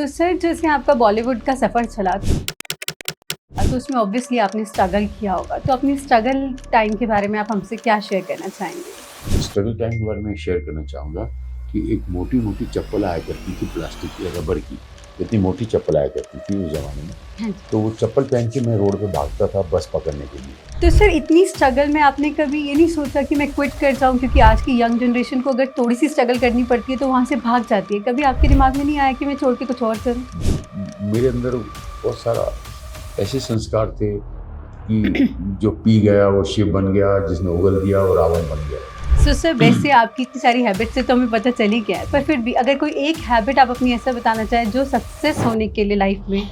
तो सर जैसे आपका बॉलीवुड का सफ़र चला तो उसमें ऑब्वियसली आपने स्ट्रगल किया होगा, तो अपनी स्ट्रगल टाइम के बारे में आप हमसे क्या शेयर करना चाहेंगे? स्ट्रगल टाइम के बारे में शेयर करना चाहूँगा कि एक मोटी मोटी चप्पल आया करती थी प्लास्टिक या रबर की, इतनी मोटी चप्पल आया करती थी उस ज़माने में। हाँ जी। तो वो चप्पल पहन के मैं रोड पे भागता था बस पकड़ने के लिए। तो सर इतनी स्ट्रगल में आपने कभी ये नहीं सोचा कि मैं क्विट कर जाऊँ, क्योंकि आज की यंग जनरेशन को अगर थोड़ी सी स्ट्रगल करनी पड़ती है तो वहाँ से भाग जाती है, कभी आपके दिमाग में नहीं आया कि मैं छोड़ के कुछ और करूँ? मेरे अंदर बहुत सारा ऐसे संस्कार थे कि जो पी गया वो शिव बन गया, जिसने उगल दिया वो रावण बन गया। सो सर वैसे आपकी इतनी सारी हैबिट से तो हमें पता चल ही गया है, पर फिर भी अगर कोई एक हैबिट आप अपनी ऐसा बताना चाहें जो सक्सेस होने के लिए लाइफ में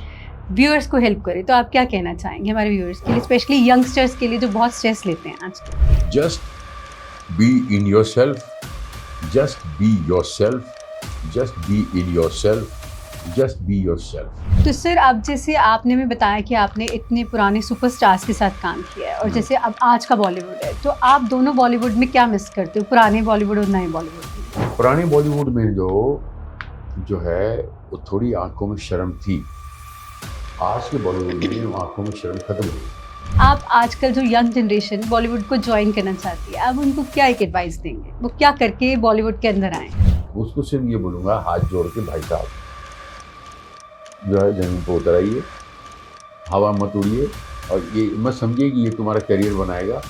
व्यूअर्स को हेल्प करे, तो आप क्या कहना चाहेंगे हमारे व्यूअर्स के लिए, स्पेशली यंगस्टर्स के लिए जो बहुत स्ट्रेस लेते हैं आजकल? Just be in your self, just be your self, just be in your self, just be your self. तो सर अब जैसे आपने हमें बताया कि आपने इतने पुराने सुपरस्टार्स के साथ काम किया है और जैसे अब आज का बॉलीवुड है, तो आप दोनों बॉलीवुड में क्या मिस करते हो, पुराने बॉलीवुड और नए बॉलीवुड में? पुराने बॉलीवुड में जो है वो थोड़ी आंखों में शर्म थी। आज के बॉलीवुड में वो आंखों में शर्म खत्म हो गई। आप आजकल जो यंग जनरेशन बॉलीवुड को ज्वाइन करना चाहती है, आप उनको क्या एक एडवाइस देंगे, वो क्या करके बॉलीवुड के अंदर आए? उसको सिर्फ ये बोलूँगा, हाथ जोड़ के भाई साहब जो है ज़मीन पर उतर आइए, हवा मत उड़िए और ये मत समझिए कि ये तुम्हारा करियर बनाएगा।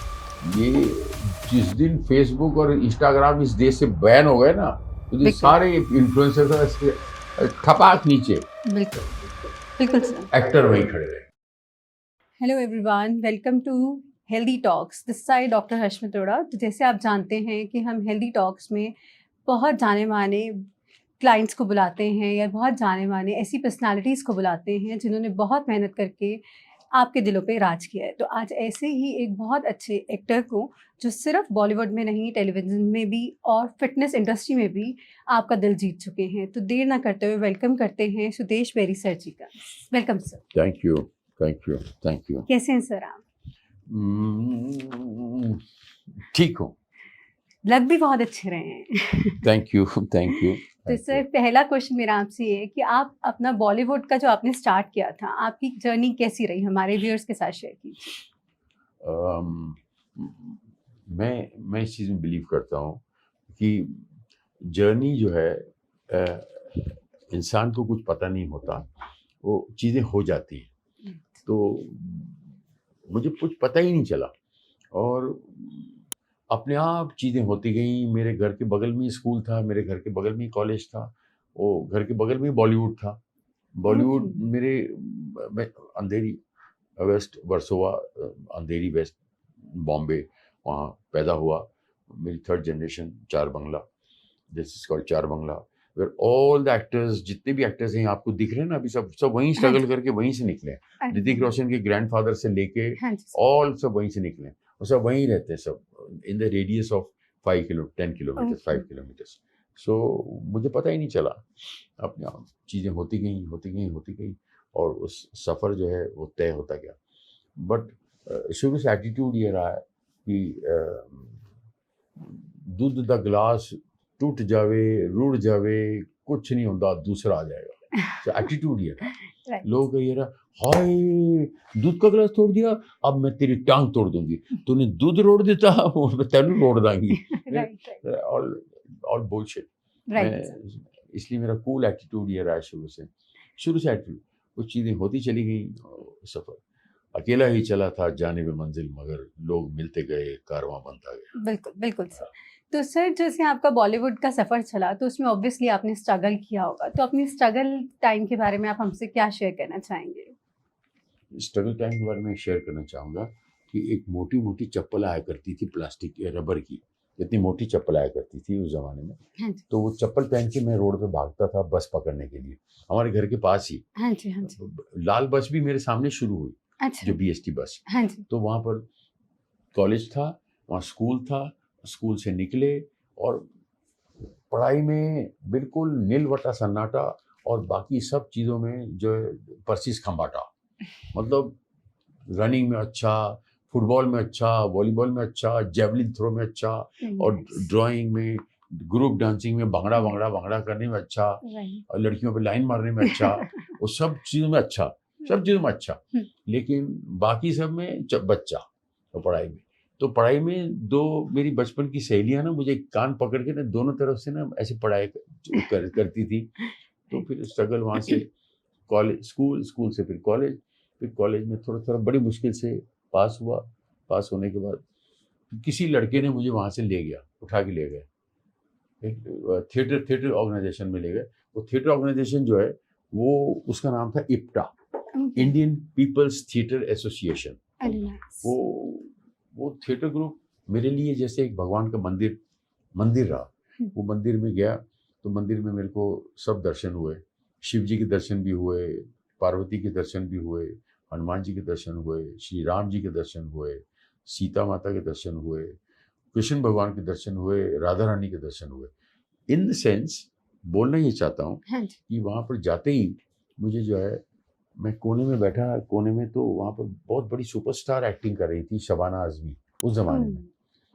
ये जिस दिन फेसबुक और इंस्टाग्राम इस देश से बैन हो गए ना, तो ये सारे इन्फ्लुएंसर ठपाक नीचे, बिल्कुल बिल्कुल सर। एक्टर वहीं खड़े रहे। Hello everyone, welcome to healthy talks, this side doctor Harshmit Arora. तो जैसे आप जानते हैं कि हम हेल्दी टॉक्स में बहुत जाने माने क्लाइंट्स को बुलाते हैं या बहुत जाने माने ऐसी पर्सनालिटीज़ को बुलाते हैं जिन्होंने बहुत मेहनत करके आपके दिलों पे राज किया है। तो आज ऐसे ही एक बहुत अच्छे एक्टर को, जो सिर्फ बॉलीवुड में नहीं टेलीविज़न में भी और फिटनेस इंडस्ट्री में भी आपका दिल जीत चुके हैं, तो देर ना करते हुए वेलकम करते हैं सुदेश बेरी सर जी का। Welcome sir. Thank you, thank you, thank you. कैसे हैं सर आप? ठीक हूँ। लग भी बहुत अच्छे रहे हैं। Thank you, thank you. तो सर पहला क्वेश्चन मेरा आपसे ये है कि आप अपना बॉलीवुड का जो आपने स्टार्ट किया था, आपकी जर्नी कैसी रही, हमारे व्यूअर्स के साथ शेयर कीजिए। मैं इस चीज़ में बिलीव करता हूँ कि जर्नी जो है इंसान को कुछ पता नहीं होता, वो चीज़ें हो जाती हैं। तो मुझे कुछ पता ही नहीं चला और अपने आप चीज़ें होती गईं। मेरे घर के बगल में ही स्कूल था, मेरे घर के बगल में ही कॉलेज था, वो घर के बगल में ही बॉलीवुड था। बॉलीवुड मेरे मैं अंधेरी वेस्ट वर्सोवा, अंधेरी वेस्ट बॉम्बे, वहाँ पैदा हुआ। मेरी थर्ड जनरेशन चार बंगला, दिस इज कॉल्ड चार बंगला, वेयर ऑल द एक्टर्स, जितने भी एक्टर्स हैं आपको दिख रहे हैं ना अभी, सब वहीं स्ट्रगल करके वहीं से निकले हैं। ऋतिक रोशन के ग्रैंडफादर से लेके ऑल सब वहीं से निकले हैं और सब वहीं रहते हैं, सब in the radius of 10 kilometre 5 kilometres. So मुझे पता ही नहीं चला, अपने आप चीज़ें होती गई और उस सफ़र जो है वो तय होता गया। बट शुरू से एटीट्यूड ये रहा है कि दूध दा गिलास टूट जावे रुड़ जावे कुछ नहीं होता, दूसरा आ जाएगा। तो एटीट्यूड ये रहा। लोग ये रहा, हाय दूध का गिलास तोड़ दिया, अब मैं तेरी टांग तोड़ दूंगी, तूने दूध रोड़ देता मैं तेनू रोड़ दांगी। All bullshit. इसलिए मेरा कूल एटीट्यूड ये रहा है शुरू से एटीट्यूड। कुछ चीज़ें होती चली गई, सफ़र अकेला ही चला था जाने में मंजिल, मगर लोग मिलते गए, कारवां बनता गया। बिल्कुल बिल्कुल सर। तो सर जैसे आपका बॉलीवुड का सफ़र चला तो उसमें ऑब्वियसली आपने स्ट्रगल किया होगा, तो अपनी स्ट्रगल टाइम के बारे में आप हमसे क्या शेयर करना चाहेंगे? स्ट्रगल टाइम के बारे में शेयर करना चाहूँगा कि एक मोटी मोटी चप्पल आया करती थी प्लास्टिक या रबर की, इतनी मोटी चप्पल आया करती थी उस ज़माने में। हाँ जी। तो वो चप्पल पहन के मैं रोड पे भागता था बस पकड़ने के लिए, हमारे घर के पास ही। हाँ जी, हाँ जी। लाल बस भी मेरे सामने शुरू हुई, अच्छा। जो BST बस। हाँ जी। तो वहाँ पर कॉलेज था, वहाँ स्कूल था, स्कूल से निकले और पढ़ाई में बिल्कुल नीलवटा सन्नाटा और बाकी सब चीज़ों में जो है परसिस खंबाटा। मतलब रनिंग में अच्छा, फुटबॉल में अच्छा, वॉलीबॉल में अच्छा, जेवलिन थ्रो में अच्छा और ड्राइंग में ग्रुप डांसिंग में भंगड़ा भंगड़ा भंगड़ा करने में अच्छा, और लड़कियों पे लाइन मारने में अच्छा, वो सब चीज़ों में अच्छा, सब चीज़ों में अच्छा, लेकिन बाकी सब में बच्चा। तो पढ़ाई में दो मेरी बचपन की सहेलियां ना मुझे कान पकड़ के ना दोनों तरफ से ना ऐसे पढ़ाई करती थी। तो फिर स्ट्रगल वहाँ से कॉलेज, स्कूल से फिर कॉलेज में थोड़ा थोड़ा बड़ी मुश्किल से पास हुआ। पास होने के बाद किसी लड़के ने मुझे वहाँ से ले गया, उठा के ले गए एक थिएटर ऑर्गेनाइजेशन में ले गए। वो थिएटर ऑर्गेनाइजेशन जो है वो उसका नाम था IPTA, Indian people's theatre association. वो थिएटर ग्रुप मेरे लिए जैसे एक भगवान का मंदिर रहा। वो मंदिर में गया तो मंदिर में मेरे को सब दर्शन हुए, शिव जी के दर्शन भी हुए, पार्वती के दर्शन भी हुए, हनुमान जी के दर्शन हुए, श्री राम जी के दर्शन हुए, सीता माता के दर्शन हुए, कृष्ण भगवान के दर्शन हुए, राधा रानी के दर्शन हुए। इन द सेंस बोलना ये चाहता हूँ कि वहाँ पर जाते ही मुझे जो है, मैं कोने में बैठा, कोने में तो वहाँ पर बहुत बड़ी सुपरस्टार एक्टिंग कर रही थी शबाना आजमी उस जमाने में।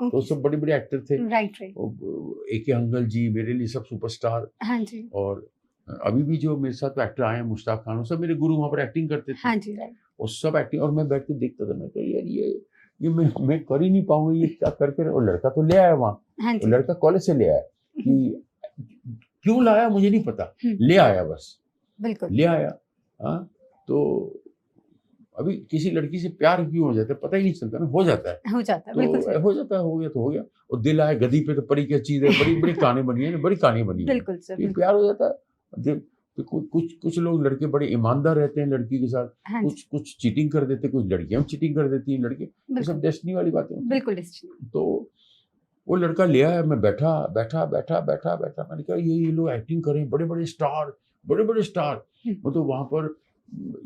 तो सब बड़े बड़े एक्टर थे, राइट। AK अंकल जी मेरे लिए सब सुपरस्टार। हाँ जी। और अभी भी जो मेरे साथ एक्टर आए हैं, मुश्ताक खान, वो सब मेरे गुरु वहाँ पर एक्टिंग करते थे। हाँ जी, राइट। और सब एक्टिंग, और मैं बैठ के देखता था, मैं कहा यार ये मैं कर ही नहीं पाऊंगा, ये क्या करके। और लड़का तो ले आया वहाँ, हाँ और लड़का कॉलेज से ले आया, कि क्यों लाया मुझे नहीं पता, ले आया बस, बिल्कुल ले आया। हाँ, तो अभी किसी लड़की से प्यार क्यों हो जाता है पता ही नहीं चलता ना, हो जाता है, तो हो जाता है, हो गया तो हो गया। और दिल आए गधी पे तो परी क्या चीज है, बड़ी बड़ी कहानी बनी है, बड़ी कहानी बनी है। बिल्कुल सर, ये प्यार हो जाता है। तो कुछ लोग लड़के बड़े ईमानदार रहते हैं लड़की के साथ, कुछ चीटिंग कर देते, कुछ लड़कियां चीटिंग कर देती हैं, लड़के, तो सब डेस्टिनी वाली बातें। बिल्कुल डेस्टिनी। तो वो लड़का ले आया, मैं बैठा, मैंने कहा ये लोग एक्टिंग करें, बड़े बड़े स्टार। मतलब वहां पर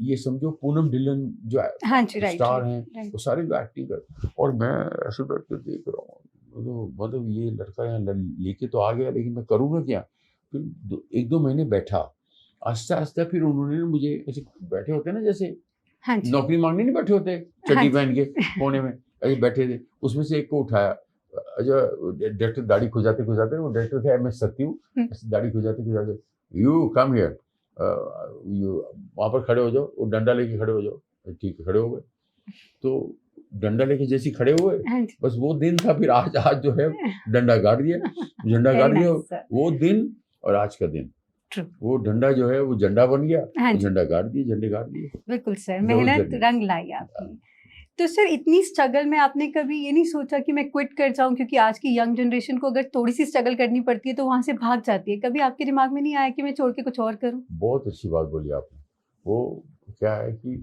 ये समझो पूनम ढिल्लन जो स्टार हैं, वो सारे लोग एक्टिंग कर, और मैं ऐसे बैठ कर देख रहा हूँ। मतलब ये लड़का यहाँ लेके तो आ गया, लेकिन मैं करूँगा क्या। फिर 1-2 महीने बैठा, आस्ते आस्ते फिर उन्होंने मुझे, ऐसे बैठे होते ना जैसे नौकरी मांगने नहीं बैठे होते चड्डी पहन के कोने में, ऐसे बैठे थे, उसमें से एक को उठाया। डायरेक्टर दाढ़ी खुजाते, वो डायरेक्टर थे MS सत्यू, दाढ़ी खुजाते, यू कम हियर, वहाँ पर खड़े हो जाओ, वो डंडा लेके खड़े हो जाओ। ठीक है, खड़े हो गए। तो डंडा लेके जैसे खड़े हुए, बस वो दिन था। फिर आज जो है डंडा गाड़ दिया, झंडा गाड़ दिया। वो दिन और आज का दिन, वो डंडा जो है वो झंडा बन गया, झंडा गाड़ दिए। बिल्कुल सर, मेहनत रंग लाई आपकी। तो सर इतनी स्ट्रगल में आपने कभी ये नहीं सोचा कि मैं क्विट कर जाऊं, क्योंकि आज की यंग जनरेशन को अगर थोड़ी सी स्ट्रगल करनी पड़ती है तो वहां से भाग जाती है, कभी आपके दिमाग में नहीं आया कि मैं छोड़ के कुछ और करूं? बहुत अच्छी बात बोली आपने। वो क्या है कि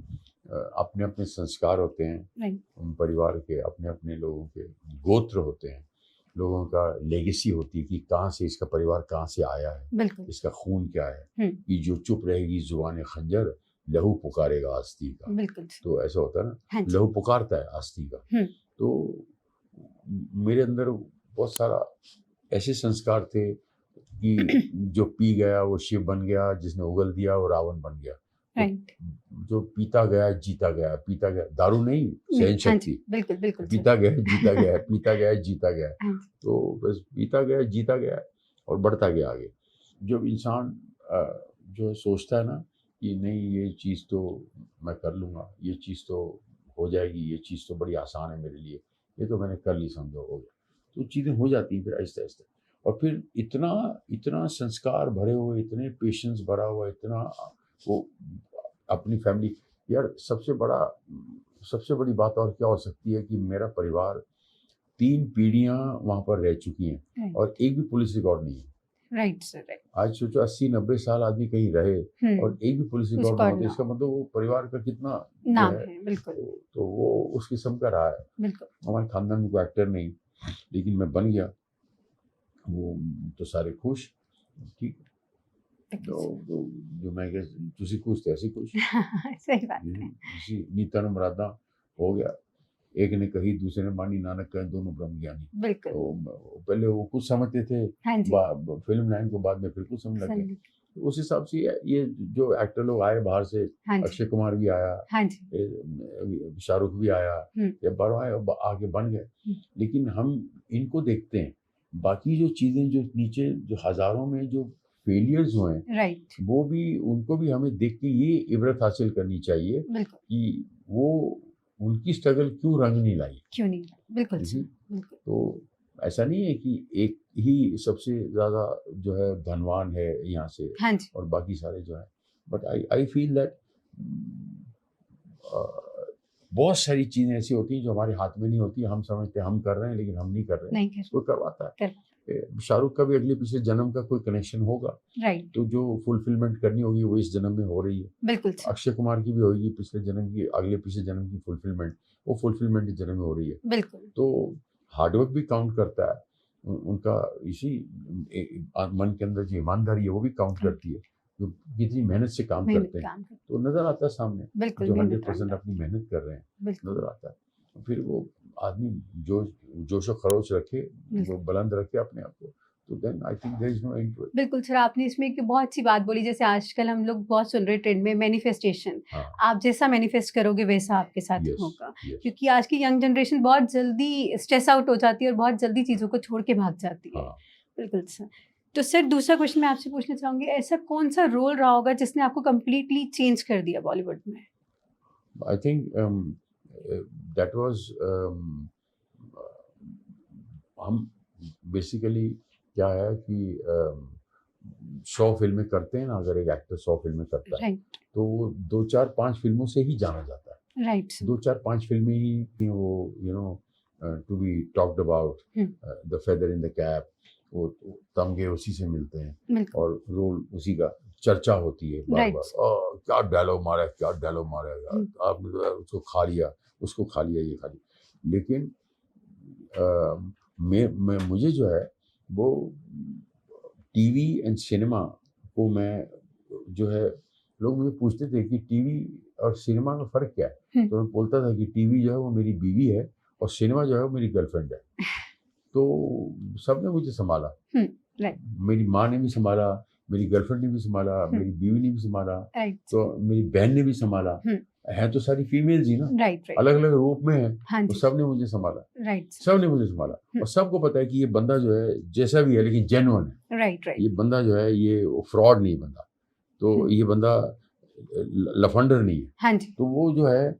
अपने अपने संस्कार होते हैं, उन परिवार के अपने अपने लोगों के गोत्र होते हैं, लोगों का लेगेसी होती है कि कहाँ से इसका परिवार कहाँ से आया है, इसका खून क्या है। कि जो चुप रहेगी जुबान खंजर, लहू पुकारेगा आस्ती का। बिल्कुल। तो ऐसा होता है ना, लहू पुकारता है आस्ती का। तो मेरे अंदर बहुत सारा ऐसे संस्कार थे कि जो पी गया वो शिव बन गया, जिसने उगल दिया वो रावण बन गया। जो पीता गया जीता गया, दारू नहीं, सहन शक्ति। बिल्कुल। पीता गया जीता गया। तो बस पीता गया जीता गया और बढ़ता गया आगे। जब इंसान जो सोचता है ना कि नहीं ये चीज़ तो मैं कर लूँगा, ये चीज़ तो हो जाएगी, ये चीज़ तो बड़ी आसान है मेरे लिए, ये तो मैंने कर ली, समझो हो गया, तो चीज़ें हो जाती हैं फिर आहिस्ते आहिस्ते। और फिर इतना संस्कार भरे हुए, इतने पेशेंस भरा हुआ, इतना वो अपनी फैमिली। यार सबसे बड़ी बात और क्या हो सकती है कि मेरा परिवार 3 पीढ़ियाँ वहाँ पर रह चुकी हैं और एक भी पुलिस रिकॉर्ड नहीं है। Right sir, right. आज सोचो 80-90 साल आदमी कहीं रहे और एक भी पुलिस रिकॉर्ड ना हो, तो इसका मतलब वो परिवार का कितना नाम है। बिल्कुल। तो वो उस किस्म का रहा है। बिल्कुल। हमारे खानदान में कोई एक्टर नहीं, लेकिन मैं बन गया, वो तो सारे खुश। ठीक। तो जो मैं तुसी खुश थे ऐसी खुश। सही बात है। नीता मुरादा हो गया, एक ने कही दूसरे ने मानी, नानक कहे दोनों ब्रह्म ज्ञानी। बिल्कुल। तो पहले वो कुछ समझते थे, फिल्म लाइन को बाद में फिर कुछ समझ लगे। उस हिसाब से ये जो एक्टर लोग आए बाहर से, अक्षय कुमार भी आया, शाहरुख भी आया, या बारह आए आगे बन गए। लेकिन हम इनको देखते हैं बाकी जो चीज़ें जो नीचे जो हज़ारों में जो फेलियर्स हुए हैं, राइट, वो भी उनको भी हमें देख के ये इबरत हासिल करनी चाहिए बिल्कुल, कि वो उनकी स्ट्रगल क्यों रंग नहीं लाई। क्यों नहीं? बिल्कुल जी। सर, बिल्कुल। तो ऐसा नहीं है कि एक ही सबसे ज़्यादा जो है धनवान है यहाँ से हाँ जी, और बाकी सारे जो हैं, बट आई फील दैट बहुत सारी चीज़ें ऐसी होती हैं जो हमारे हाथ में नहीं होती, हम समझते हैं हम कर रहे हैं लेकिन हम नहीं कर रहे हैं, नहीं कर कोई करवाता कर है। शाहरुख का भी अगले पिछले जन्म का कोई कनेक्शन होगा, राइट, तो जो फुलफिलमेंट करनी होगी वो इस जन्म में हो रही है। बिल्कुल सर, अक्षय कुमार की भी होगी पिछले जन्म की, अगले पिछले जन्म की फुलफिलमेंट, वो फुलफिलमेंट इस जन्म में हो रही है। बिल्कुल, तो हार्डवर्क भी काउंट करता है, उनका इसी मन के अंदर जो ईमानदारी है वो भी काउंट हाँ। करती है, जो कितनी मेहनत से काम मेहनत करते हैं, काम कर तो नज़र आता है सामने बिल्कुल जो मेहनत 100% काम अपनी मेहनत कर रहे हैं, बिल्कुल, नज़र आता है। फिर वो आदमी जोश और खरोश रखे, वो बिल्कुल। बुलंद रखे अपने आप को, तो then I think there is no end to it. बिल्कुल सर, आपने इसमें एक बहुत अच्छी बात बोली, जैसे आजकल हम लोग बहुत सुन रहे हैं ट्रेंड में मैनिफेस्टेशन। हाँ, आप जैसा मैनिफेस्ट करोगे वैसा आपके साथ यस, होगा। यस, क्योंकि आज की यंग जनरेशन बहुत जल्दी स्ट्रेस आउट हो जाती है और बहुत जल्दी चीज़ों को छोड़ के भाग जाती है। हाँ। बिल्कुल सर। तो सर दूसरा क्वेश्चन मैं आपसे पूछना चाहूँगी, ऐसा कौन-सा रोल रहा होगा जिसने आपको कंप्लीटली चेंज कर दिया बॉलीवुड में? I think that was हम बेसिकली क्या है कि 100 फिल्में करते हैं ना, अगर एक एक्टर 100 फिल्में करता है राइट, तो वो 2-4-5 फिल्मों से ही जाना जाता है। Right sir. 2-4-5 फिल्में ही वो टू बी टॉक्ड अबाउट, हुँ, the feather in the cap, वो तमगे उसी से मिलते हैं बिल्कुल, और रोल उसी का चर्चा होती है बार राइट बार। सर। क्या डायलॉग मारा है, क्या डायलॉग मारा है यार, हुँ, आपने तो यार उसको खा लिया, उसको खा लिया, ये खा लिया। लेकिन मुझे जो है वो टीवी एंड सिनेमा को मैं जो है, लोग मुझे पूछते थे कि टीवी और सिनेमा में फ़र्क क्या है? हुँ, तो मैं बोलता था कि टीवी जो है वो मेरी बीवी है और सिनेमा जो है वो मेरी गर्लफ्रेंड है। तो सबने मुझे सँभाला। हुँ, राइट, मेरी माँ ने भी सँभाला, मेरी गर्लफ्रेंड ने भी सँभाला, हुँ, मेरी बीवी ने भी सँभाला, राइट, तो मेरी बहन ने भी सँभाला। हुँ, हैं तो सारी फीमेल्स ही ना, राइट, राइट, अलग-अलग रूप में हैं, हाँ तो जी, सबने मुझे सँभाला। राइट सर, सबने मुझे सँभाला हुँ, और सबको पता है कि ये बंदा जो है जैसा भी है लेकिन जेन्युइन है। राइट, राइट, ये बंदा जो है ये फ्रॉड नहीं बंदा। तो हुँ, ये बंदा लफंडर नहीं है। हाँ जी, तो वो जो है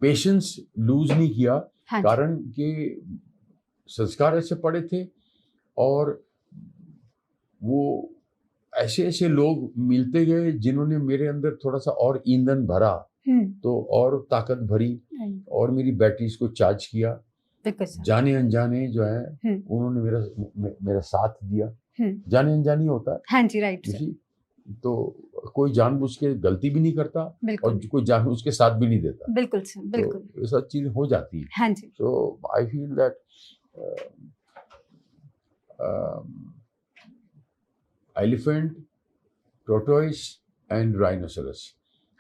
पेशेंस लूज़ नहीं किया, हाँ जी, कारण कि संस्कार ऐसे पड़े थे और वो ऐसे-ऐसे लोग मिलते गए जिन्होंने मेरे अंदर थोड़ा-सा और ईंधन भरा, हुँ, तो और ताकत भरी राइट, और मेरी बैटरीज़ को चार्ज किया। बिल्कुल सर, जाने-अनजाने जो है हुँ, उन्होंने मेरा साथ दिया। हुँ, जाने-अनजाने ही होता है, हाँ जी, राइट यू सर, सी। तो कोई जानबूझ के गलती भी नहीं करता बिल्कुल, और कोई जानबूझ के साथ भी नहीं देता। बिल्कुल सर, बिल्कुल, तो ये सब चीज़ें हो जाती हैं। हाँ जी, so I feel that elephant, tortoise and rhinoceros,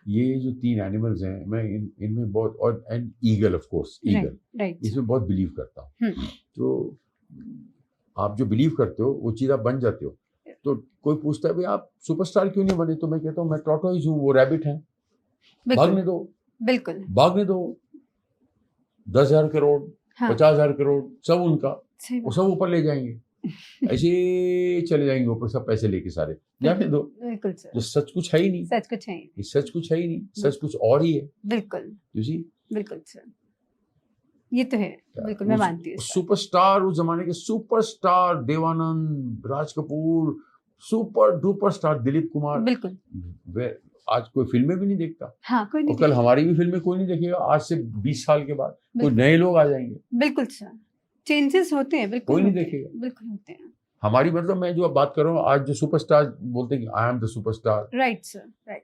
ये जो 3 एनिमल्स हैं, मैं इनमें बहुत, और and eagle of course, eagle, right, right sir, इसमें बहुत बिलीव करता हूँ। हुँ, तो आप जो बिलीव करते हो वो चीज़ आप बन जाते हो। तो कोई पूछता है भाई आप सुपरस्टार क्यों नहीं बने? तो मैं कहता हूँ मैं टॉर्टोइस हूँ, वो रैबिट हैं। बिल्कुल, भागने दो, बिल्कुल, भागने दो। 10,000 करोड़, हाँ, 50,000 करोड़ सब उनका, सही वो बात, सब ऊपर ले जाएँगे। ऐसे चले जाएँगे ऊपर, सब पैसे लेके सारे। जाने बिल्कुल, दो, बिल्कुल सर, जो सच कुछ है ही नहीं। सच कुछ है, ये सच कुछ है ही नहीं, सच कुछ और ही है। बिल्कुल, यू सी। बिल्कुल सर, ये तो है, बिल्कुल मैं मानती हूँ सर, सुपरस्टार, उस जमाने के superstar Dev Anand, Raj Kapoor, super duper star Dilip Kumar, बिल्कुल, आज कोई फिल्में भी नहीं देखता हाँ, कोई नहीं और कल देखता, हमारी भी फिल्में कोई नहीं देखेगा। आज से 20 साल के बाद कोई बिल्कुल, नए लोग आ जाएंगे, बिल्कुल सर, चेंजेस होते हैं, बिल्कुल कोई नहीं होते हैं, देखेगा। बिल्कुल होते हैं, हमारी मतलब मैं जो अब बात कर रहा हूँ, आज जो सुपरस्टार बोलते हैं कि आई am the superstar, right sir, right,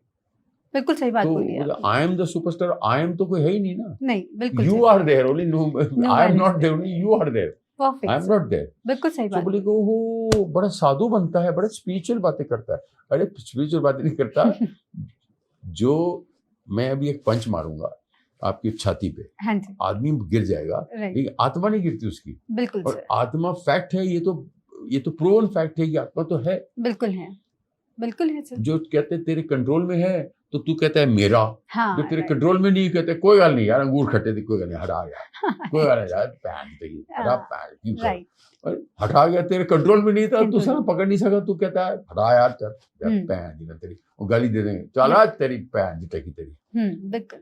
बिल्कुल सही बात तो बोली आपने, आई am the superstar, I am तो कोई है ही नहीं ना। नहीं, बिल्कुल यू सही, are there only, no no I am one is not there, there, only you are there, I perfect am sir, not there. बिल्कुल सही तो बात, बोले को वो बड़ा साधु बनता है, बड़े स्पिरिचुअल बातें करता है। अरे स्पिरिचुअल बातें नहीं करता। जो मैं अभी एक पंच मारूंगा आपकी छाती पे, हाँ जी, आदमी गिर जाएगा, राइट, लेकिन आत्मा नहीं गिरती उसकी। बिल्कुल और सर, आत्मा फैक्ट है, ये तो प्रूवन फैक्ट है कि आत्मा तो है। बिल्कुल है सर, जो कहते हैं तेरे कंट्रोल में है, तो तू कहता है मेरा, हाँ, जो तेरे right. कंट्रोल में नहीं, कहते कोई गल नहीं यार, अंगूर खट्टे थे, कोई गल नहीं, हटा यार, कोई गल नहीं यार, पैन थे, हटा हाँ, पैन क्यों कर, right. और हटा गया, तेरे कंट्रोल में नहीं था, तू Control. सारा पकड़ नहीं सका, तू कहता है हटा यार, चल यार, पैन दी ना तेरी, वो गाली दे देंगे, चल आज तेरी पैन दी टकी तेरी। बिल्कुल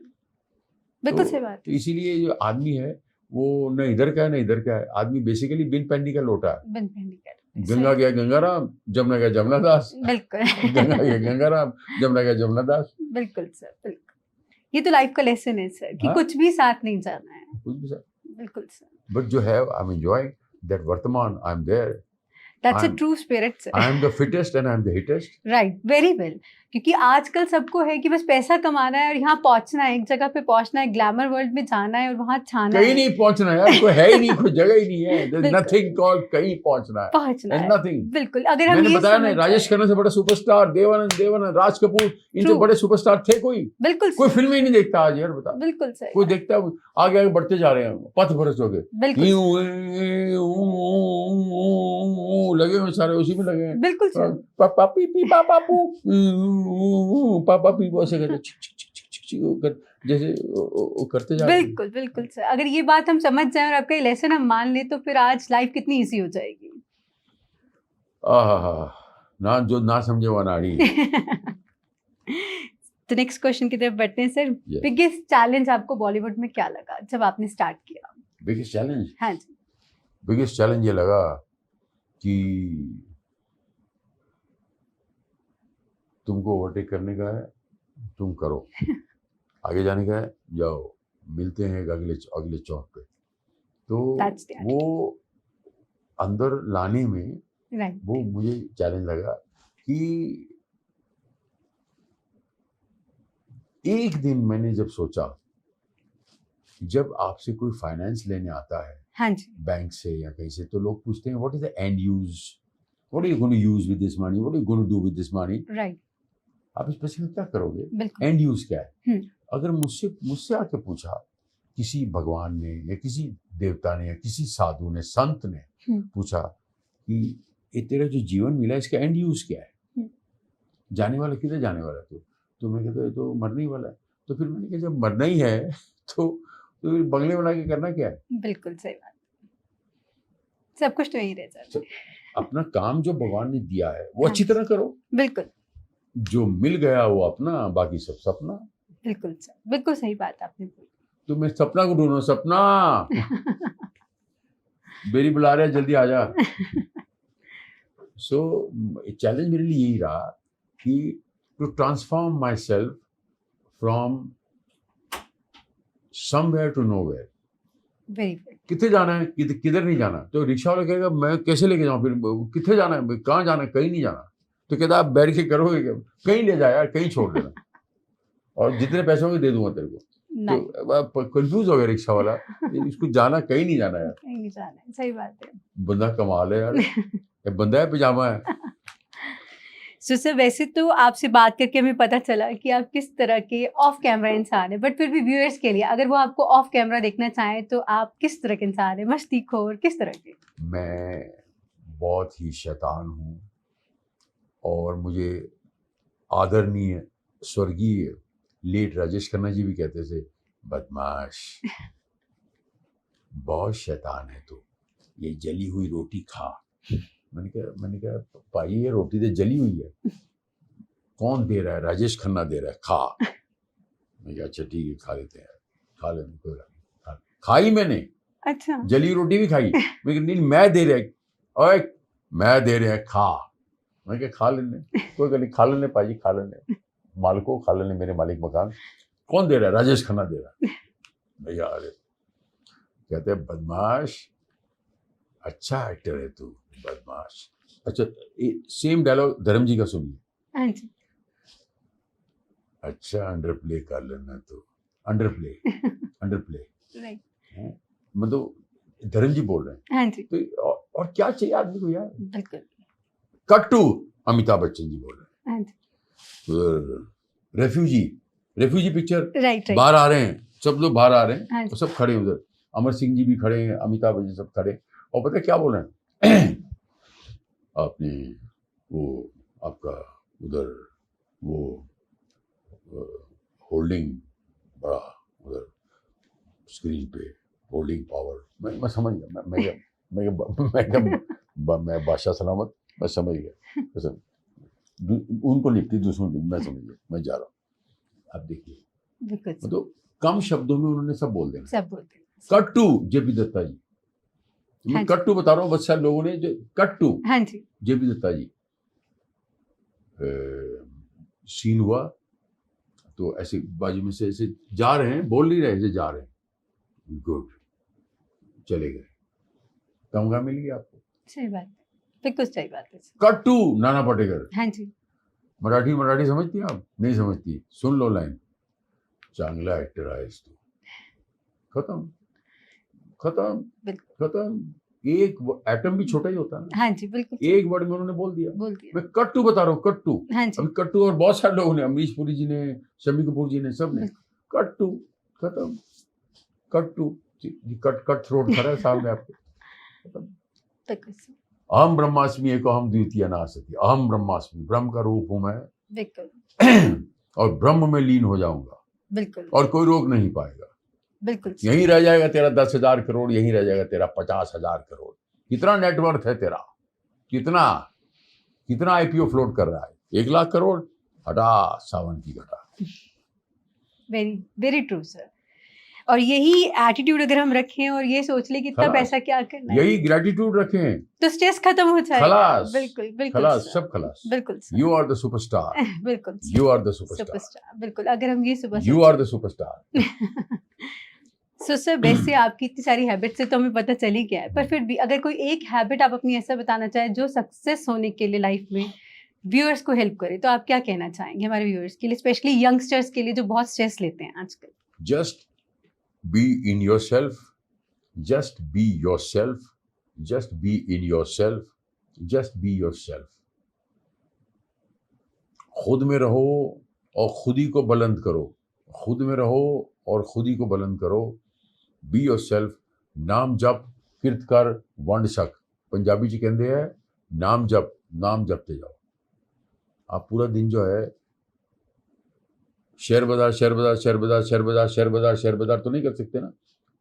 बिल्कुल सही बात तो इसीलिए जो आदमी है वो न इधर का है न इधर का है, आदमी बेसिकली बिन पैंडी का लोटा है। बिन पैंडी का गंगा गया गंगाराम, जमुना गया जमुना दास, बिल्कुल गंगा गया गंगाराम, जमुना गया जमुना दास। बिल्कुल सर, बिल्कुल। ये तो लाइफ का लेसन है सर कि हाँ? कुछ भी साथ नहीं जाना है। कुछ भी सर, बिल्कुल सर। बट जो है आई एम एंजॉयिंग दैट वर्तमान, I am there, that's a I'm- true spirit sir. I am the fittest and I am the hittest. Right, very well. क्योंकि आजकल सबको है कि बस पैसा कमाना है और यहाँ पहुंचना है, एक जगह पे पहुंचना है, ग्लैमर वर्ल्ड में जाना है और वहाँ छाना कहीं है, नहीं पहुंचना यार, कोई है ही नहीं, कोई जगह ही नहीं है, बिल्कुल। नथिंग कॉल्ड कहीं पहुंचना है, पहुंचना है। नथिंग। बिल्कुल, अगर हम मैंने ये बताया ना, समझ राजेश जाए- खन्ना से बड़ा सुपरस्टार देवानंद, राज कपूर, इनसे True. बड़े सुपरस्टार थे कोई? बिल्कुल कोई सर, फिल्म ही नहीं देखता आज यार, बता। बिल्कुल सही कोई बात। देखता है, आगे आगे बढ़ते जा रहे हैं, पथ भ्रष्ट हो गए, बिल्कुल लगे हुए सारे उसी में लगे हैं। बिल्कुल सर, पापा पी पी पापा पू, पापा पी ऐसे करते छिक छिक छिक छिक छिक छिक कर, जैसे वो करते जा रहे हैं। बिल्कुल बिल्कुल सर। अगर ये बात हम समझ जाए और आपका ये लेसन हम मान लें तो फिर आज लाइफ कितनी इजी हो जाएगी। आहा, ना जो ना समझे वो नाड़ी। तो नेक्स्ट क्वेश्चन की तरफ बढ़ते हैं सर। Yes. बिगेस्ट चैलेंज आपको बॉलीवुड में क्या लगा जब आपने स्टार्ट किया? बिगेस्ट चैलेंज, हाँ जी। बिगेस्ट चैलेंज ये लगा कि तुमको ओवरटेक करने का है, तुम करो, आगे जाने का है, जाओ, मिलते हैं अगले चौक पे। तो That's the वो अंदर लाने में राइट, वो मुझे चैलेंज लगा कि एक दिन मैंने जब सोचा, जब आपसे कोई फाइनेंस लेने आता है हाँ जी, बैंक से या कहीं से, तो लोग पूछते हैं what is the end use, what are you going to use with this money, what are you going to do with this money, right, आप इस पैसे में क्या करोगे, बिल्कुल एंड यूज क्या है। हम्म। अगर मुझसे आके पूछा किसी भगवान ने या किसी देवता ने या किसी साधु ने, संत ने पूछा कि ये तेरा जो जीवन मिला इसका एंड यूज क्या है, जाने वाला किधर जाने वाला है, तो मैं कहता ये तो मरने ही वाला है। तो फिर मैंने कहा जब मरना ही है तो फिर बंगले बना के करना क्या है। बिल्कुल सही बात, सब कुछ तो यही रह जाता है। अपना काम जो भगवान ने दिया है वो अच्छी तरह करो, बिल्कुल जो मिल गया वो अपना, बाकी सब सपना। बिल्कुल सर, बिल्कुल सही बात आपने बोली। तो मैं सपना को ढूंढो, सपना बेरी बुला रहे जल्दी आ जा। सो चैलेंज मेरे लिए यही रहा कि to transform myself from somewhere to nowhere. Very good, कितने जाना है, किधर नहीं जाना, तो रिक्शा वाला कहेगा मैं कैसे लेके जाऊँ, फिर कितने जाना है, कहाँ जाना है, कहीं नहीं जाना, तो कहता आप बैठ के करोगे क्या, कहीं ले जाए यार, कहीं छोड़ देना और जितने पैसे होंगे दे दूंगा तेरे को। तो कंफ्यूज हो गया रिक्शा वाला, इसको जाना कहीं नहीं जाना यार, कहीं नहीं जाना है, सही बात है। बंदा कमाल है यार, ये बंदा है पिजामा है। सो सर, वैसे तो आपसे बात करके हमें पता चला कि आप किस तरह के ऑफ कैमरा इंसान हैं, बट फिर भी व्यूअर्स के लिए अगर वो आपको ऑफ कैमरा देखना चाहें तो आप किस तरह के इंसान हैं, मस्तीखोर किस तरह के? मैं बहुत ही शैतान हूँ और मुझे आदरणीय स्वर्गीय लेट राजेश खन्ना जी भी कहते थे बदमाश, बहुत शैतान है तू, ये जली हुई रोटी खा। मैंने कहा भाई ये रोटी तो जली हुई है, कौन दे रहा है, राजेश खन्ना दे रहा है, खा। मैं कहा अच्छा ठीक है खा लेते हैं, खा लेते, कोई बात नहीं, खाई मैंने, अच्छा, जली रोटी भी खाई। मैं नहीं मैं दे रहा है, ओए मैं दे रहा है खा। मैं क्या खा लेने, कोई गली खा लेने पाजी, खा लेने, मालिको खा लेने, मेरे मालिक मकान, कौन दे रहा है, राजेश खन्ना दे रहा है। भैया अरे कहते हैं बदमाश, अच्छा एक्टर है तू, बदमाश। अच्छा सेम डायलॉग धर्म जी का सुनिए, हाँ जी, अच्छा अंडर प्ले कर लेना तू, अंडर प्ले राइट, मतलब धर्म जी बोल रहे हैं। हाँ जी, तो और क्या चाहिए आदमी को यार। बिल्कुल, कट टू अमिताभ बच्चन जी बोल रहे हाँ जी, हैं, रेफ्यूजी पिक्चर राइट राइट, बाहर आ रहे हैं, सब लोग बाहर आ रहे हैं, हाँ और सब खड़े हैं उधर, अमर सिंह जी भी खड़े हैं, अमिताभ बच्चन सब खड़े, और पता है क्या बोल रहे हैं आपने वो आपका उधर वो होल्डिंग बड़ा उधर स्क्रीन पे होल्डिंग पावर, मैं समझ गया, मैं बादशाह सलामत, मैं समझ गया। उनको लिखती दूसरों की, मैं समझ गया, मैं जा रहा हूँ। अब देखिए मतलब कम शब्दों में उन्होंने सब बोल देना। सब बोलते हैं। कट टू जेपी दत्ता जी, मैं हाँ कट टू बता रहा हूँ, बहुत सारे लोगों ने जो कट टू हाँ जी, जेपी दत्ता जी सीन हुआ तो ऐसे बाजू में से ऐसे जा रहे हैं, बोल नहीं रहे, ऐसे जा रहे हैं, गुड, चले गए, तमगा मिल गया आपको। सही बात है, बिल्कुल सही बात है। कट टू नाना पाटेकर, हाँ जी, मराठी समझती हैं आप? नहीं समझती, सुन लो लाइन, चांगला एक्टर आहेस तू, खत्म खत्म बिल्कुल। खत्म। एक एटम भी छोटा ही होता है ना। हाँ जी, बिल्कुल एक वर्ड में उन्होंने बोल दिया। बोल दिया। मैं कट्टू बता रहा हूँ, कट्टू। हाँ जी, अभी कट्टू और बहुत सारे लोगों ने, अमरीश पुरी जी ने, शम्मी कपूर जी ने, सब ने बिल्कुल। कट्टू, खत्म, कट्टू, कट थ्रोट खड़ा है सामने आपके, खत्म। बिल्कुल सही, अहम ब्रह्मास्मि एको अहम द्वितीय नासति, अहम ब्रह्मास्मि, ब्रह्म का रूप हूं मैं बिल्कुल और ब्रह्म में लीन हो जाऊंगा बिल्कुल और कोई रोक नहीं पाएगा। बिल्कुल यहीं रह जाएगा तेरा 10,000 करोड़, यहीं रह जाएगा तेरा 50,000 करोड़। कितना नेटवर्थ है तेरा, कितना कितना आईपीओ फ्लोट कर रहा है? 1,00,000 करोड़, हटा सावन की घटा। Very very true sir. और यही एटीट्यूड अगर हम रखें और ये सोच ले कि इतना खलास। पैसा क्या करना है, यही ग्रेटिट्यूड रखें, तो स्ट्रेस खत्म हो जाएगा। खलास, बिल्कुल बिल्कुल खलास, सर, सब खलास। बिल्कुल sir. You are the superstar, बिल्कुल sir, you are the superstar, superstar. बिल्कुल, अगर हम ये सुबह you are the superstar. So sir, वैसे आपकी इतनी सारी हैबिट से तो हमें पता चल ही गया है, पर फिर भी अगर कोई एक हैबिट आप अपनी ऐसा बताना चाहें जो सक्सेस होने के लिए लाइफ में व्यूअर्स को हेल्प करे, तो आप क्या कहना चाहेंगे हमारे व्यूअर्स के लिए, स्पेशली यंगस्टर्स के लिए जो बहुत स्ट्रेस लेते हैं आजकल? Just be in yourself, just be yourself, just be in yourself, just be yourself. खुद में रहो और खुद ही को बुलंद करो, खुद में रहो और खुद ही को बुलंद करो। बी योरसेल्फ, नाम जप किरत कर वंड सक, पंजाबी च कहते हैं नाम जपते जाओ। आप पूरा दिन जो है शेयर बाजार शेयर बाजार शेयर बाजार शेयर बाजार शेयर बाजार शेयर बाजार तो नहीं कर सकते ना,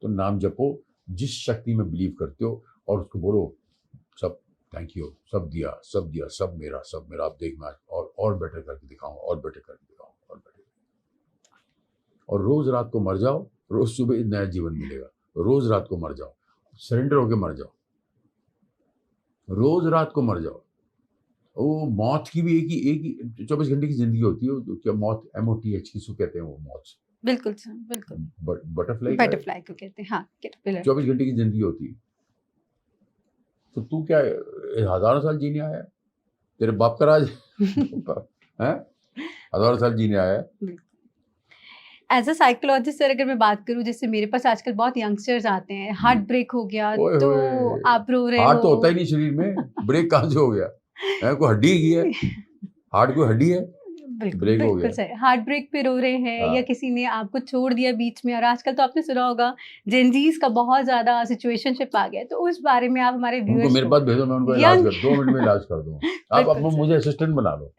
तो नाम जपो, जिस शक्ति में बिलीव करते हो और उसको बोलो सब थैंक यू, सब दिया, सब मेरा, आप देख मैं और बेटर करके दिखाऊं, और बेटर करके दिखाऊं, और बेटर। और रोज रात को मर जाओ, रोज सुबह नया जीवन मिलेगा। रोज रात को मर जाओ, सरेंडर होके मर जाओ, रोज रात को मर जाओ। वो मौत की भी एक ही 24 घंटे की जिंदगी होती है। क्या मौत, MOTH किसको कहते हैं? वो मौत बिल्कुल सर, बिल्कुल। बटरफ्लाई को कहते हैं, हाँ, कैटरपिलर। 24 घंटे की जिंदगी होती है। तो तू क्या हजारों साल जीने आया है? तेरे बाप का राज है? हजारों साल जीने आया है। एज अ साइकोलॉजिस्ट सर, अगर मैं बात करूं, जैसे मेरे पास आजकल बहुत यंगस्टर्स आते हैं, हार्ट ब्रेक हो गया तो आप रो रहे हो। हार्ट तो होता ही नहीं शरीर में, ब्रेक कहाँ से हो गया है? कोई हड्डी की है? हार्ट कोई हड्डी है? ब्रेक हो गया। सर, हार्ट ब्रेक पे रो रहे हैं, या किसी ने आपको छोड़ दिया बीच में, और आजकल तो आपने सुना होगा जेनजीज का बहुत ज्यादा सिचुएशनशिप आ गया, तो उस बारे में आप हमारे व्यूअर्स को मेरे पास भेजो, मैं उनको इलाज कर 2 मिनट में इलाज कर दूँ। आप अपना मुझे असिस्टेंट बना लो,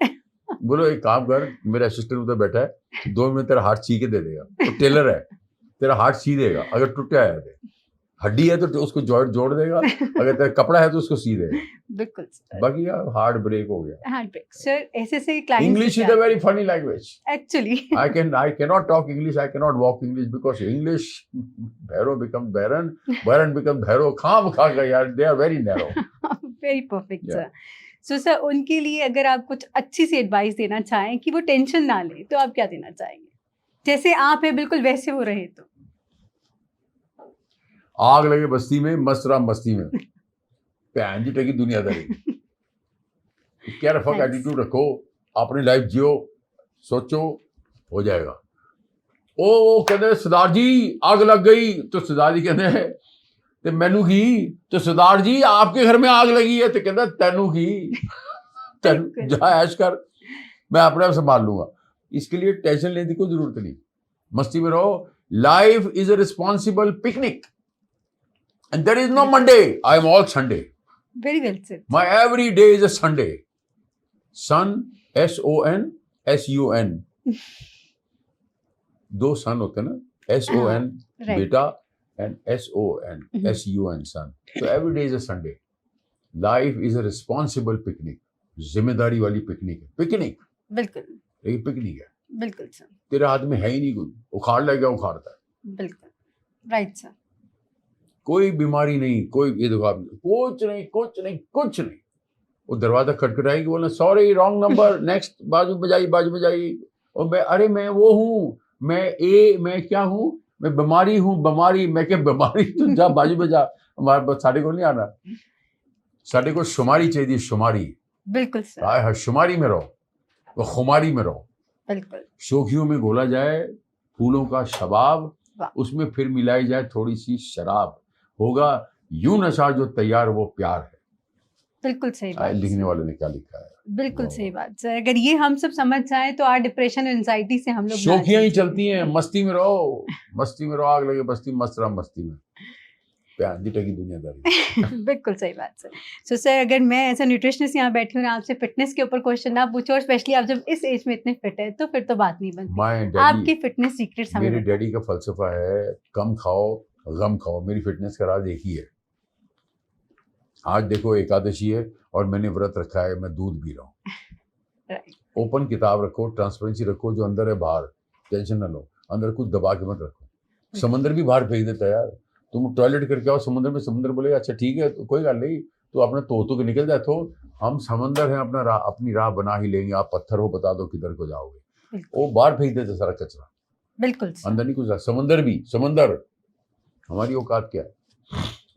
बोलो एक काम कर, मेरा असिस्टेंट उधर बैठा है, 2 मिनट तेरा हार्ट सी के दे देगा। तो टेलर है, तेरा हार्ट सी देगा। अगर टूटा है, हड्डी है तो उसको जॉइंट जोड़ देगा, अगर तेरा कपड़ा है तो उसको सी देगा। बिल्कुल। बाकी हार्ट ब्रेक हो गया। हार्ट ब्रेक सर, ऐसे से clients, English is a very funny language actually. I cannot talk English, I cannot walk English because English Bhairo becomes baron, baron becomes Bhairo, खाम खा गए यार, they are very narrow. Very perfect sir. So sir, उनके लिए अगर आप कुछ अच्छी सी एडवाइस देना चाहें कि वो टेंशन ना ले, तो आप क्या देना चाहेंगे? जैसे आप है बिल्कुल वैसे हो रहे तो। आग लगे बस्ती में, मस्त रहा मस्ती में, भैन जी टकी दुनियादारी। क्या फक एटीट्यूड रखो, अपनी लाइफ जियो, सोचो, हो जाएगा। ओ कहते सरदार जी आग लग गई, तो सरदार जी कहते हैं ते मैनू की, तो सरदार जी आपके घर में आग लगी है, तो कहता तेनू की, तेनू जा ऐश कर, मैं अपने आप संभाल लूंगा। इसके लिए टेंशन लेने की कोई जरूरत नहीं, मस्ती में रहो। Life is a responsible picnic and there is no Monday, I am all Sunday. Very well said. My every day is a Sunday. Son, SON, SUN, दो सन होते हैं ना, SON right. बेटा and SON son. So every day is a Sunday. Life is a responsible picnic. जिम्मेदारी वाली picnic है. Picnic बिल्कुल एक पिकनिक है. बिल्कुल सर, तेरे हाथ में है ही नहीं कुछ, उखाड़ लेगा उखाड़ता है. बिल्कुल राइट सर. कोई बीमारी नहीं, कोई ये देखो आप, कुछ नहीं कुछ नहीं कुछ नहीं. वो दरवाजा खटखटाएगी, बोलना सॉरी रॉन्ग नंबर, नेक्स्ट, बाजू में जाइए. और मैं, अरे मैं वो हूँ, मैं क्या हूँ, मैं बीमारी हूँ, बीमारी. मैं क्या बीमारी, तो जा बाजू में जा. हमारे पास साढ़े को नहीं आना, साढ़े को शुमारी चाहिए, शुमारी. बिल्कुल सर, शुमारी में रहो, तो खुमारी में रहो. बिल्कुल. शोखियों में घोला जाए फूलों का शबाब, वाह. उसमें फिर मिलाई जाए थोड़ी सी शराब, होगा यूं नशा जो तैयार वो प्यार है. बिल्कुल सही बात. लिखने वाले ने क्या लिखा है. बिल्कुल सही बात सर. अगर ये हम सब समझ जाए तो आज डिप्रेशन एंजाइटी से हम लोग शोखियां ही चलती हैं. मस्ती में रहो, मस्ती में रहो, आग लगे बस्ती, मस्त रहो मस्ती में. प्यार दी टकी दुनियादारी. बिल्कुल सही बात सर. सो सर, अगर मैं एज अ न्यूट्रिशनिस्ट यहाँ बैठी हूँ और आपसे फिटनेस के ऊपर क्वेश्चन ना पूछो, और स्पेशली आप जब इस एज में इतने फिट है, तो फिर तो बात नहीं बनती. आपकी फिटनेस सीक्रेट्स हमें मेरे डैडी का फलसफा है, कम खाओ गम खाओ. मेरी फिटनेस का राज एक ही है. आज देखो एकादशी है और मैंने व्रत रखा है, मैं दूध पी रहा हूँ. ओपन किताब रखो, ट्रांसपेरेंसी रखो, जो अंदर है बाहर, टेंशन ना लो. अंदर कुछ दबा के मत रखो. समंदर भी बाहर फेंक देता है यार. तुम टॉयलेट करके आओ समुद्र में, समुद्र बोलेगा अच्छा ठीक है तो कोई गल नहीं, तो अपना तो के निकल जाए. तो हम समंदर हैं, अपनी राह बना ही लेंगे. आप पत्थर हो, बता दो किधर को जाओगे. वो बाहर फेंक देते सारा कचरा. बिल्कुल अंदर नहीं कुछ. समंदर हमारी औकात क्या है.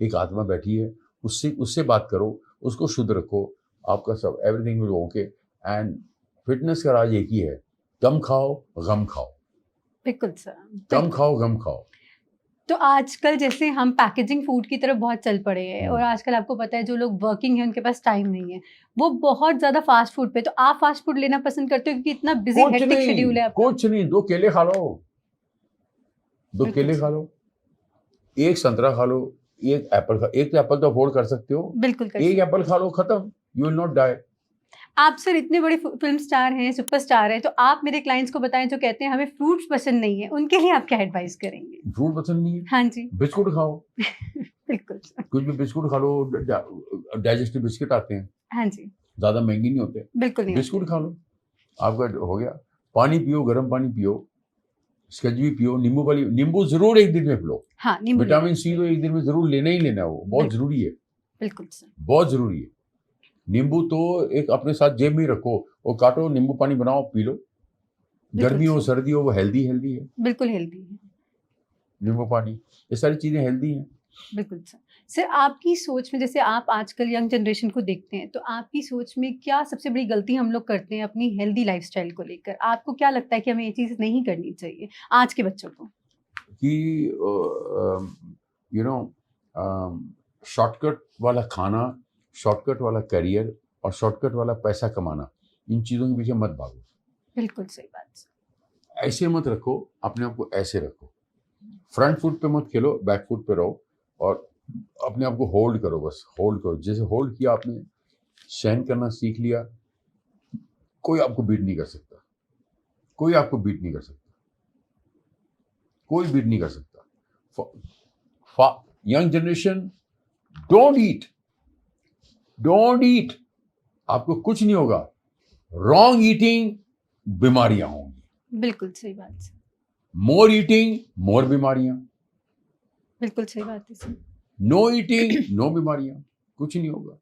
एक आत्मा बैठी है, उससे बात करो, उसको शुद्ध रखो, आपका सब everything will okay. And fitness का राज एक ही है, कम खाओ गम खाओ. बिल्कुल सर, कम खाओ गम खाओ. तो आजकल जैसे हम पैकेजिंग फूड की तरफ बहुत चल पड़े हैं, और आजकल आपको पता है जो लोग वर्किंग है उनके पास टाइम नहीं है, वो बहुत ज्यादा फास्ट फूड पे. तो आप फास्ट फूड लेना पसंद करते हो क्योंकि इतना बिजी हेक्टिक शेड्यूल है आपका? कुछ नहीं, 2 केले खा लो, 2 केले खा लो, 1 संतरा खा लो, 1 एप्पल खा. 1 एप्पल तो अफोर्ड कर सकते हो, बिल्कुल. 1 एप्पल खा लो, खत्म. You will not die. आप सर इतने बड़े फिल्म स्टार हैं, सुपरस्टार हैं, तो आप मेरे क्लाइंट्स को बताएं जो कहते हैं हमें फ्रूट्स पसंद नहीं है, उनके लिए आप क्या एडवाइस करेंगे? फ्रूट पसंद नहीं है? हाँ जी. बिस्कुट खाओ. बिल्कुल. कुछ भी बिस्कुट खा लो, डाइजेस्टिव बिस्किट आते हैं. हाँ जी. ज्यादा महंगी नहीं होते. बिल्कुल नहीं. बिस्कुट खा लो, आपका हो गया. पानी पियो, गर्म पानी पियो, स्कंजी पियो, नींबू जरूर एक दिन में पिलो. हाँ, नींबू. विटामिन सी तो एक दिन में जरूर लेना ही लेना है, वो बहुत जरूरी है. बिल्कुल सर, बहुत जरूरी है. नींबू तो एक अपने साथ जेब में रखो, और काटो, नींबू पानी बनाओ, पी लो. गर्मी हो सर्दी हो, वो हेल्दी है. बिल्कुल हेल्दी है नींबू पानी, ये सारी चीजें हेल्दी हैं. बिल्कुल सर. सर आपकी सोच में, जैसे आप आजकल यंग जनरेशन को देखते हैं, तो आपकी सोच में क्या सबसे बड़ी गलती हम लोग करते हैं अपनी हेल्दी लाइफस्टाइल को लेकर? आपको क्या लगता है कि हमें ये चीज़ नहीं करनी चाहिए आज के बच्चों को? कि यू नो, शॉर्टकट वाला खाना, शॉर्टकट वाला करियर और शॉर्टकट वाला पैसा कमाना, इन चीज़ों के पीछे मत भागो. बिल्कुल सही बात. ऐसे मत रखो अपने आप को, ऐसे रखो. फ्रंट फुट पे मत खेलो, बैक फुट पे रहो, और अपने आप को होल्ड करो. बस होल्ड करो. जैसे होल्ड किया आपने, सहन करना सीख लिया, कोई आपको बीट नहीं कर सकता. कोई आपको बीट नहीं कर सकता. कोई बीट नहीं कर सकता. Young generation, don't eat. आपको कुछ नहीं होगा. रॉन्ग ईटिंग, बीमारियां होंगी. बिल्कुल सही बात. मोर ईटिंग, मोर बीमारियां. बिल्कुल सही बात है सर. नो ईटिंग, नो बीमारियां. कुछ नहीं होगा.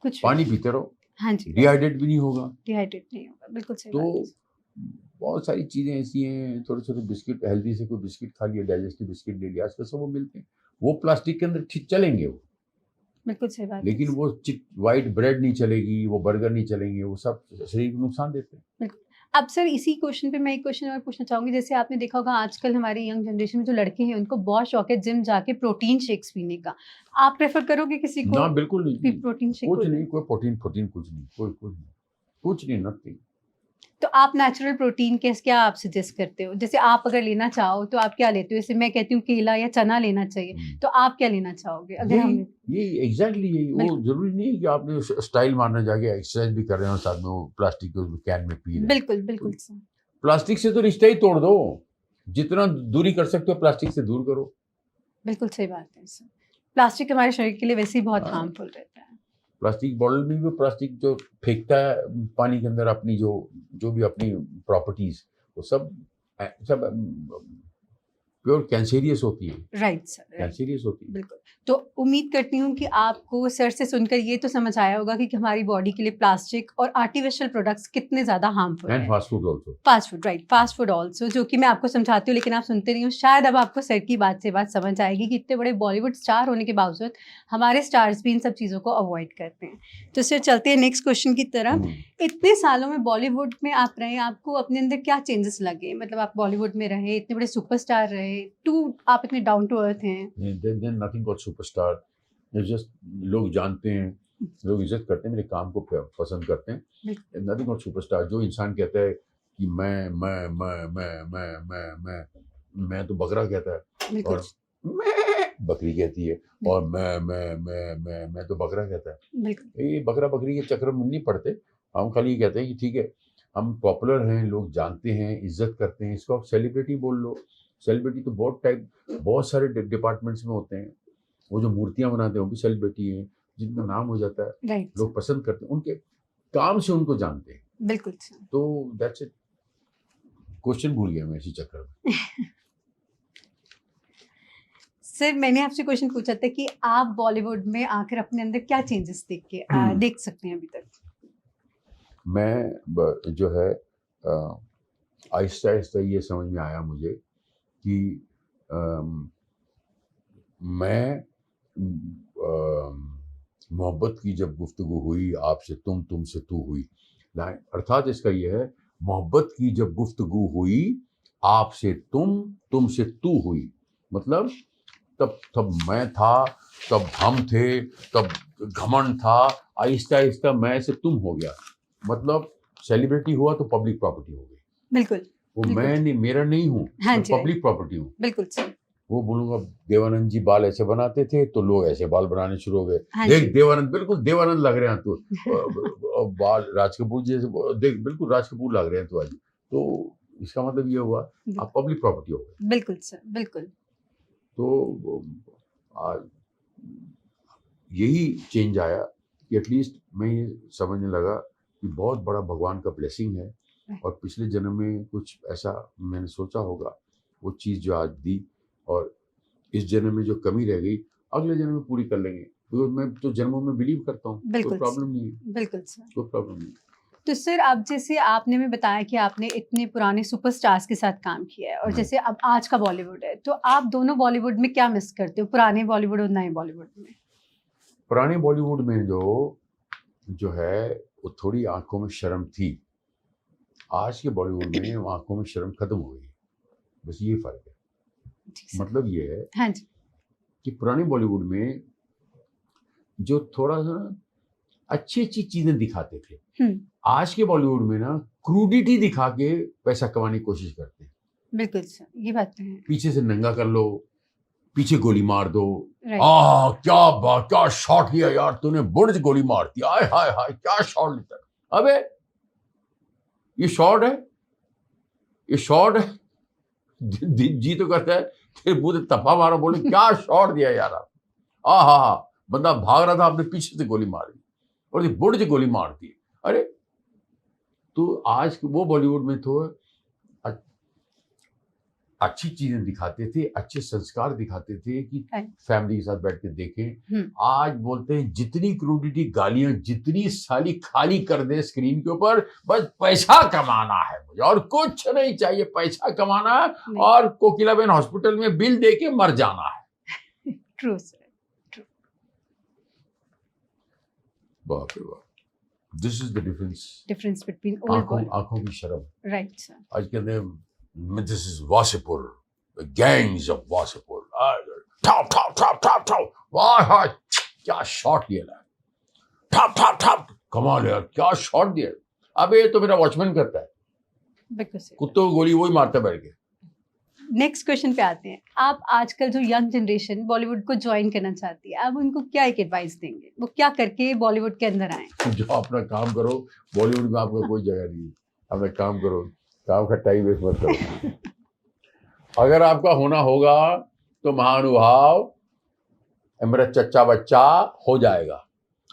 कुछ पानी पीते रहो. हाँ जी. डिहाइड्रेट भी नहीं होगा. डिहाइड्रेट नहीं होगा. बिल्कुल सही तो बात. बहुत सारी चीजें ऐसी हैं. थोड़े छोटे बिस्किट, हेल्दी से कोई बिस्किट खा लिया, डाइजेस्टिव बिस्किट ले लिया, आजकल सब वो मिलते हैं. वो प्लास्टिक के अंदर ठीक चलेंगे वो. बिल्कुल सही बात. लेकिन वो वाइट ब्रेड नहीं चलेगी, वो बर्गर नहीं चलेंगे, वो सब शरीर को नुकसान देते हैं. अब सर इसी क्वेश्चन पे मैं एक क्वेश्चन और पूछना चाहूँगी. जैसे आपने देखा होगा आजकल हमारी यंग जनरेशन में जो लड़के हैं उनको बहुत शौक है जिम जाके प्रोटीन शेक्स पीने का. आप प्रेफर करोगे किसी को? ना, बिल्कुल नहीं. प्रोटीन शेक कुछ नहीं, कोई प्रोटीन कुछ नहीं, कुछ नहीं, नथिंग. तो आप नेचुरल प्रोटीन क्या आप सजेस्ट करते हो? जैसे आप अगर लेना चाहो तो आप क्या लेते हो? जैसे मैं कहती हूँ केला या चना लेना चाहिए, तो आप क्या लेना चाहोगे? अगर हम ये एग्जैक्टली यही. वो जरूरी नहीं है कि आपने स्टाइल मारना जाके एक्सरसाइज भी कर रहे हो, साथ में वो प्लास्टिक के कैन में पी रहे हैं. बिल्कुल. प्लास्टिक से तो रिश्ता ही तोड़ दो. जितना दूरी कर सकते हो प्लास्टिक से दूर करो। बिल्कुल सही बात है सर। प्लास्टिक हमारे शरीर के लिए वैसे ही बहुत हाँ। हार्मफुल रहता है। प्लास्टिक बॉटल में भी प्लास्टिक जो फेंकता है पानी के अंदर अपनी जो भी अपनी प्रॉपर्टीज, वो सब प्योर कैंसेरियस होती है, राइट सर, राइट। कैंसेरियस होती है। बिल्कुल। तो उम्मीद करती हूँ कि आपको सर से सुनकर ये तो समझ आया होगा कि हमारी बॉडी के लिए प्लास्टिक और आर्टिफिशियल प्रोडक्ट्स कितने ज़्यादा हार्मफुल एंड हैं। Fast food also. Fast food, right, fast food also, जो कि मैं आपको समझाती हूँ लेकिन आप सुनते नहीं हो। शायद अब आपको सर की बात से बात समझ आएगी कि इतने बड़े बॉलीवुड स्टार होने के बावजूद हमारे स्टार्स भी इन सब चीज़ों को अवॉइड करते हैं। तो सर चलते हैं नेक्स्ट क्वेश्चन की तरफ। इतने सालों में बॉलीवुड में आप रहे, आपको अपने अंदर क्या चेंजेस लगे? मतलब आप बॉलीवुड में रहे, इतने बड़े सुपरस्टार रहे, आप इतने डाउन टू अर्थ हैं। Then nothing called superstar, it's just लोग जानते हैं, लोग इज्जत करते हैं, मेरे काम को पसंद करते हैं। Nothing called superstar. जो इंसान कहता है कि मैं तो बकरा कहता है, और मैं बकरी कहती है, और मैं तो बकरा कहता है। ये बकरा बकरी के चक्कर में नहीं पड़ते। हम खाली ये कहते हैं कि ठीक है, हम पॉपुलर हैं, लोग जानते हैं, इज्जत करते हैं, इसको आप सेलिब्रिटी बोल लो। सेलिब्रिटी तो बहुत सारे डिपार्टमेंट्स में होते हैं। वो जो मूर्तियां बनाते हैं वो भी सेलिब्रिटी हैं, जिनका नाम हो जाता है, लोग पसंद करते हैं, उनके काम से उनको जानते हैं। बिल्कुल। तो दैट्स इट। क्वेश्चन भूल गया मैं इसी चक्कर में। सर मैंने आपसे क्वेश्चन पूछा था कि आप बॉलीवुड में आकर अपने अंदर क्या चेंजेस देख सकते हैं अभी तक? मैं जो है आहिस्ता आहिस्ता ये समझ में आया मुझे कि मैं मोहब्बत की जब गुफ्तगू हुई आपसे, तुमसे तू हुई, अर्थात इसका ये है, मोहब्बत की जब गुफ्तगू हुई आपसे तुमसे तू हुई, मतलब तब मैं था, तब हम थे, तब घमंड था, आहिस्ता आहिस्ता मैं से तुम हो गया। मतलब सेलिब्रिटी हुआ तो पब्लिक प्रॉपर्टी हो गई। बिल्कुल। वो मैं नहीं, मेरा नहीं हूँ, मैं पब्लिक प्रॉपर्टी हूँ। बिल्कुल सर। वो बोलूंगा देवानंद जी बाल ऐसे बनाते थे तो लोग ऐसे बाल बनाने शुरू हो गए। देख देवानंद, बिल्कुल देवानंद लग रहे हैं तो बाल राज कपूर जी देख, बिल्कुल राज कपूर लग रहे हैं तो आज। तो इसका मतलब ये हुआ आप पब्लिक प्रॉपर्टी हो गए। बिल्कुल सर, बिल्कुल। तो यही चेंज आया कि एटलीस्ट मैं ये समझने लगा कि बहुत बड़ा भगवान का ब्लेसिंग है, और पिछले जन्म में कुछ ऐसा मैंने सोचा होगा, वो चीज़ जो आज दी, और इस जन्म में जो कमी रह गई अगले जन्म में पूरी कर लेंगे। तो मैं तो जन्मों में बिलीव करता हूँ, कोई प्रॉब्लम नहीं है। बिल्कुल सर, कोई प्रॉब्लम नहीं। तो सर अब जैसे आपने में बताया कि आपने इतने पुराने सुपरस्टार्स के साथ काम किया है, और जैसे अब आज का बॉलीवुड है, तो आप दोनों बॉलीवुड में क्या मिस करते हो, पुराने बॉलीवुड और नए बॉलीवुड में? पुराने बॉलीवुड में जो है वो थोड़ी आंखों में शर्म थी। आज के बॉलीवुड में आंखों में शर्म खत्म हो गई, बस ये फर्क है। मतलब ये है, हाँ जी, कि पुराने बॉलीवुड में जो थोड़ा सा अच्छी अच्छी चीजें दिखाते थे, आज के बॉलीवुड में ना क्रूडिटी दिखा के पैसा कमाने की कोशिश करते हैं। बिल्कुल सर, ये बात है। पीछे से नंगा कर लो, पीछे गोली मार दो, क्या शॉट लिया यार तूने, बुर्ज गोली मारती, हाय हाय हाय क्या शॉट लेता। अबे ये शॉट है, ये शॉट है। जी तो करता है फिर मुझे तपा मारो, बोले क्या शॉट दिया यार आप। हाँ, बंदा भाग रहा था, आपने पीछे से गोली मारी और ये बुर्ज गोली मारती है। अरे तो आज वो बॉलीवुड में तो अच्छी चीजें दिखाते थे, अच्छे संस्कार दिखाते थे कि फैमिली के साथ बैठ के देखें। आज बोलते हैं जितनी क्रूडिटी, गालियां जितनी साली खाली कर दे स्क्रीन के ऊपर, बस पैसा कमाना है मुझे और कुछ नहीं चाहिए, पैसा कमाना है और कोकिलाबेन हॉस्पिटल में बिल दे के मर जाना है। True sir, true. बाप रे बाप, this is the difference between old आंखों की शर्म। Right sir. आज के अंदर this is Wasipur, the gangs of Wasipur. Top. वाह क्या शॉट लिया ना, top. कमाल यार, क्या शॉट दिया। अब ये तो मेरा वॉचमैन करता है, कुत्तों को गोली वही मारता बैठ के। नेक्स्ट क्वेश्चन पे आते हैं। आप आजकल जो यंग जनरेशन बॉलीवुड को ज्वाइन करना चाहती है, आप उनको क्या एक एडवाइस देंगे, वो क्या करके बॉलीवुड के अंदर आए? जो अपना काम करो, बॉलीवुड में आपका कोई जगह नहीं है। अपना काम करो, काम का टाइम वेस्ट मत करो। अगर आपका होना होगा तो महानुभाव मेरा चच्चा बच्चा हो जाएगा,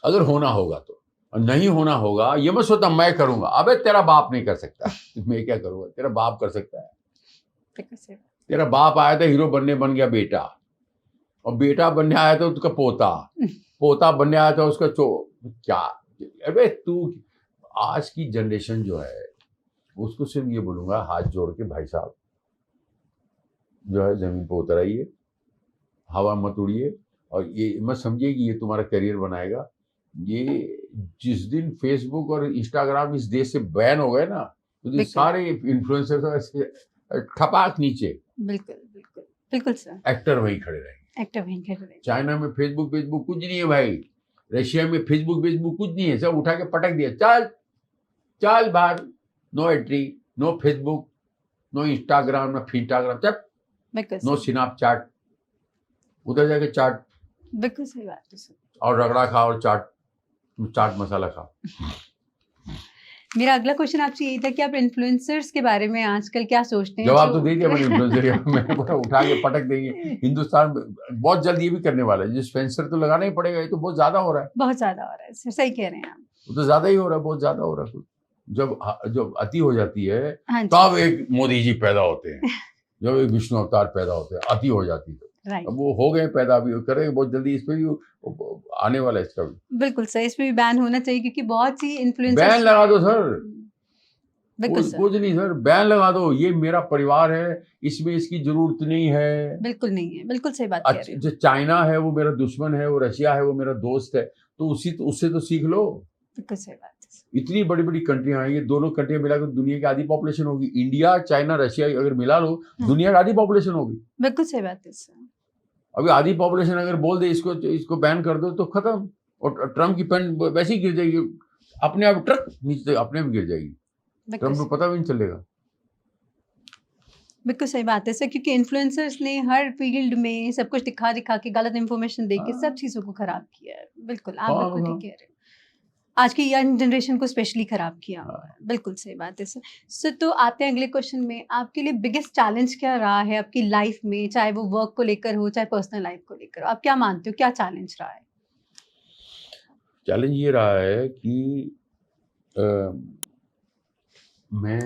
अगर होना होगा तो। और नहीं होना होगा ये मत सोचता मैं करूंगा, अबे तेरा बाप नहीं कर सकता। मैं क्या करूंगा, तेरा बाप कर सकता है। तेरा बाप आया था हीरो बनने, बन गया बेटा, और बेटा बनने आया था उसका पोता, पोता बनने आया था उसका क्या। अबे तू, आज की जनरेशन जो है उसको सिर्फ ये बोलूंगा हाथ जोड़ के, भाई साहब जो है जमीन पर उतर आइए, हवा मत उड़िए, और ये मत समझिए कि ये तुम्हारा करियर बनाएगा। ये जिस दिन फेसबुक और इंस्टाग्राम इस देश से बैन हो गए ना, तो ये सारे इन्फ्लुएंसर्स ठपाक नीचे। बिल्कुल बिल्कुल बिल्कुल सर। एक्टर वहीं खड़े रहेंगे, एक्टर वहीं खड़े रहेंगे। चाइना में फेसबुक कुछ नहीं है भाई, रशिया में फेसबुक कुछ नहीं है, सब उठा के पटक दिया, चल चल बाहर, no entry, no Facebook, no Instagram, no fintagram, चल नो स्नैपचैट, उधर जाके चाट। बिल्कुल सही बात है सर। और रगड़ा खा और चाट मसाला खा। मेरा अगला क्वेश्चन आपसे यही था कि आप इन्फ्लुएंसर्स के बारे में आजकल क्या सोचते हैं? जवाब तो दे दिया मैंने, इन्फ्लुएंसर मैंने बोला उठा के पटक देंगे। हिंदुस्तान बहुत जल्द ये भी करने वाला है, जिस फेंसर तो लगाना ही पड़ेगा, ये तो बहुत ज्यादा हो रहा है। बहुत ज्यादा हो रहा है सर, सही कह रहे हैं आप। वो तो ज्यादा ही हो रहा है, बहुत ज्यादा हो रहा है। जब अति हो जाती है हाँ तब एक मोदी जी पैदा होते हैं, जब एक विष्णु अवतार पैदा होते हैं, अति हो जाती है। अब वो हो गए पैदा, अभी करेंगे बहुत जल्दी, इस पे भी आने वाला है इसका भी। बिल्कुल सर, इसमें भी बैन होना चाहिए, क्योंकि बहुत सी इन्फ्लुएंसर्स। बैन लगा दो सर, कुछ नहीं सर, बैन लगा दो, ये मेरा परिवार है, इसमें इसकी जरूरत नहीं है। बिल्कुल नहीं है, बिल्कुल सही बात कह रहे हैं। जो चाइना है वो मेरा दुश्मन है, वो रशिया है वो मेरा दोस्त है, तो उससे तो सीख लो। बिल्कुल सही बात है। इतनी बड़ी बड़ी कंट्रियां हैं, ये दोनों कंट्रियां मिलाकर दुनिया की आधी पॉपुलेशन होगी। इंडिया चाइना रशिया अगर मिला लो, दुनिया की आधी पॉपुलेशन होगी। बिल्कुल सही बात है सर। अभी आधी पॉपुलेशन अगर बोल दे इसको बैन कर दो तो खत्म, और ट्रम्प की पेन वैसे ही गिर जाएगी, अपने आप ट्रक नीचे अपने आप गिर जाएगी, ट्रम्प को पता भी नहीं चलेगा। बिल्कुल सही बात है सर, क्योंकि इन्फ्लुएंसर्स ने हर फील्ड में सब कुछ दिखा के गलत इंफॉर्मेशन दे के सब चीजों को खराब किया है। बिल्कुल आप बिल्कुल ठीक कह रहे हो, आज की यंग जनरेशन को स्पेशली खराब किया हुआ है। बिल्कुल सही बात है सर। सर तो आते हैं अगले क्वेश्चन में, आपके लिए बिगेस्ट चैलेंज क्या रहा है आपकी लाइफ में, चाहे वो वर्क को लेकर हो चाहे पर्सनल लाइफ को लेकर, आप क्या मानते हो क्या चैलेंज रहा है? चैलेंज ये रहा है कि मैं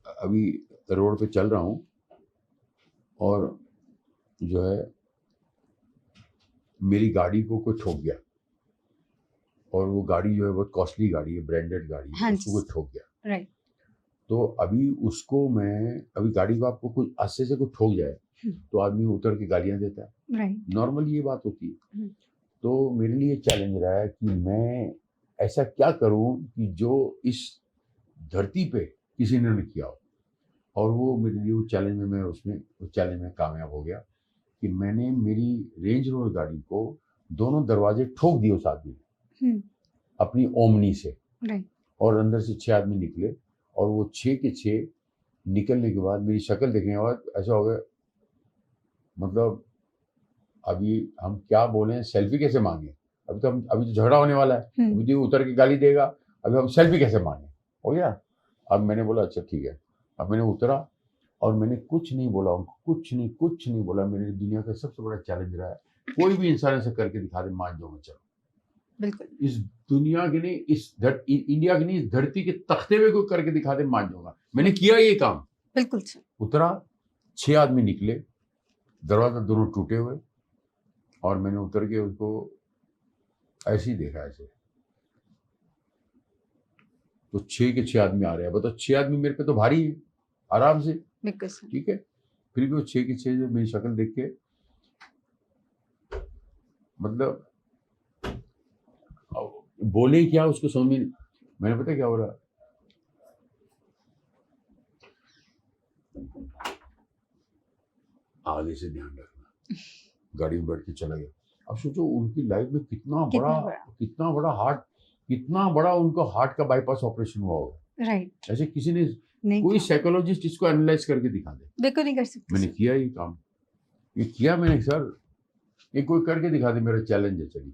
अभी रोड पे चल रहा हूँ और जो है मेरी गाड़ी को कोई ठोक गया, और वो गाड़ी जो है बहुत कॉस्टली गाड़ी है, ब्रांडेड गाड़ी है, उसको कोई ठोक गया। राइट। तो अभी उसको मैं, अभी गाड़ी को आपको कुछ अस्से से कोई ठोक जाए तो आदमी उतर के गालियां देता है। राइट। नॉर्मली ये बात होती है। तो मेरे लिए चैलेंज रहा है कि मैं ऐसा क्या करूं कि जो इस धरती पे किसी ने नहीं किया हो, और वो मेरे लिए वो चैलेंज में, मैं उसमें उस चैलेंज में कामयाब हो गया कि मैंने मेरी रेंज रोवर गाड़ी को दोनों दरवाजे ठोक दिए उस आदमी ने अपनी ओमनी से, और अंदर से 6 आदमी निकले, और वो 6 के 6 निकलने के बाद मेरी शक्ल देखने के बाद ऐसा हो गया, मतलब अभी हम क्या बोलें, सेल्फी कैसे मांगे, अभी तो झगड़ा होने वाला है, अभी तो उतर के गाली देगा, अभी हम सेल्फी कैसे मांगे, हो गया। अब मैंने बोला अच्छा ठीक है, अब मैंने उतरा और मैंने कुछ नहीं बोला उनको, कुछ नहीं बोला। मेरी दुनिया का सबसे बड़ा चैलेंज रहा है, कोई भी इंसान ऐसा करके दिखा दे, मान जाऊंगा चलो। बिल्कुल। इस दुनिया के नहीं, इंडिया के नहीं, इस धरती के तख्ते में कोई करके दिखा दे, मान जाऊंगा। मैंने किया ये काम। बिल्कुल। उतरा, 6 आदमी निकले, दरवाजा दोनों टूटे हुए, और मैंने उतर के उसको ऐसे ही देखा, ऐसे तो 6 के 6 आदमी आ रहे हैं। बताओ 6 आदमी मेरे पे तो भारी है, आराम से, ठीक है। फिर भी वो 6 के 6 जो मेरी शक्ल देख के, मतलब बोले क्या उसको समझ में। मैंने पता क्या हो रहा, आगे से ध्यान रखना, गाड़ी में बैठ के चला गया। अब सोचो उनकी लाइफ में कितना बड़ा हार्ट, कितना बड़ा उनको हार्ट का बाईपास ऑपरेशन हुआ होगा। राइट। ऐसे किसी ने, कोई साइकोलॉजिस्ट इसको एनालाइज करके दिखा दे। बिल्कुल नहीं कर सकते। मैंने किया ये काम, ये किया मैंने सर, ये कोई करके दिखा दे, मेरा चैलेंज है। चलिए,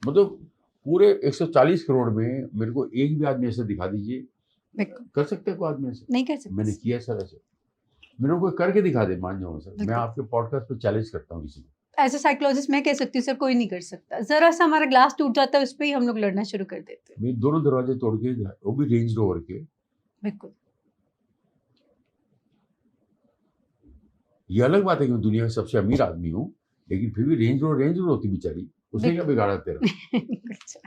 मतलब पूरे 140 करोड़ में मेरे को एक भी आदमी ऐसा दिखा दीजिए बिल्कुल कर सकते हैं कोई आदमी ऐसे? नहीं कर सकते मैंने किया सर ऐसे। मेरे को कोई करके दिखा दे, मान जाऊंगा सर। मैं बिल्कुल। आपके पॉडकास्ट पे चैलेंज करता हूँ किसी को। एज अ साइकोलॉजिस्ट मैं कह सकती हूँ सर कोई नहीं कर सकता, जरा सा हमारा ग्लास टूट जाता है उस पर ही हम लोग लड़ना शुरू कर देते हैं। मेरे दोनों दरवाजे तोड़ के, वो भी रेंज रोवर के। बिल्कुल ये अलग बात है कि मैं दुनिया में सबसे अमीर आदमी हूँ, लेकिन फिर भी रेंज रोवर होती बेचारी, उसने क्या बिल्कुल। बिगाड़ा तेरा? अच्छा,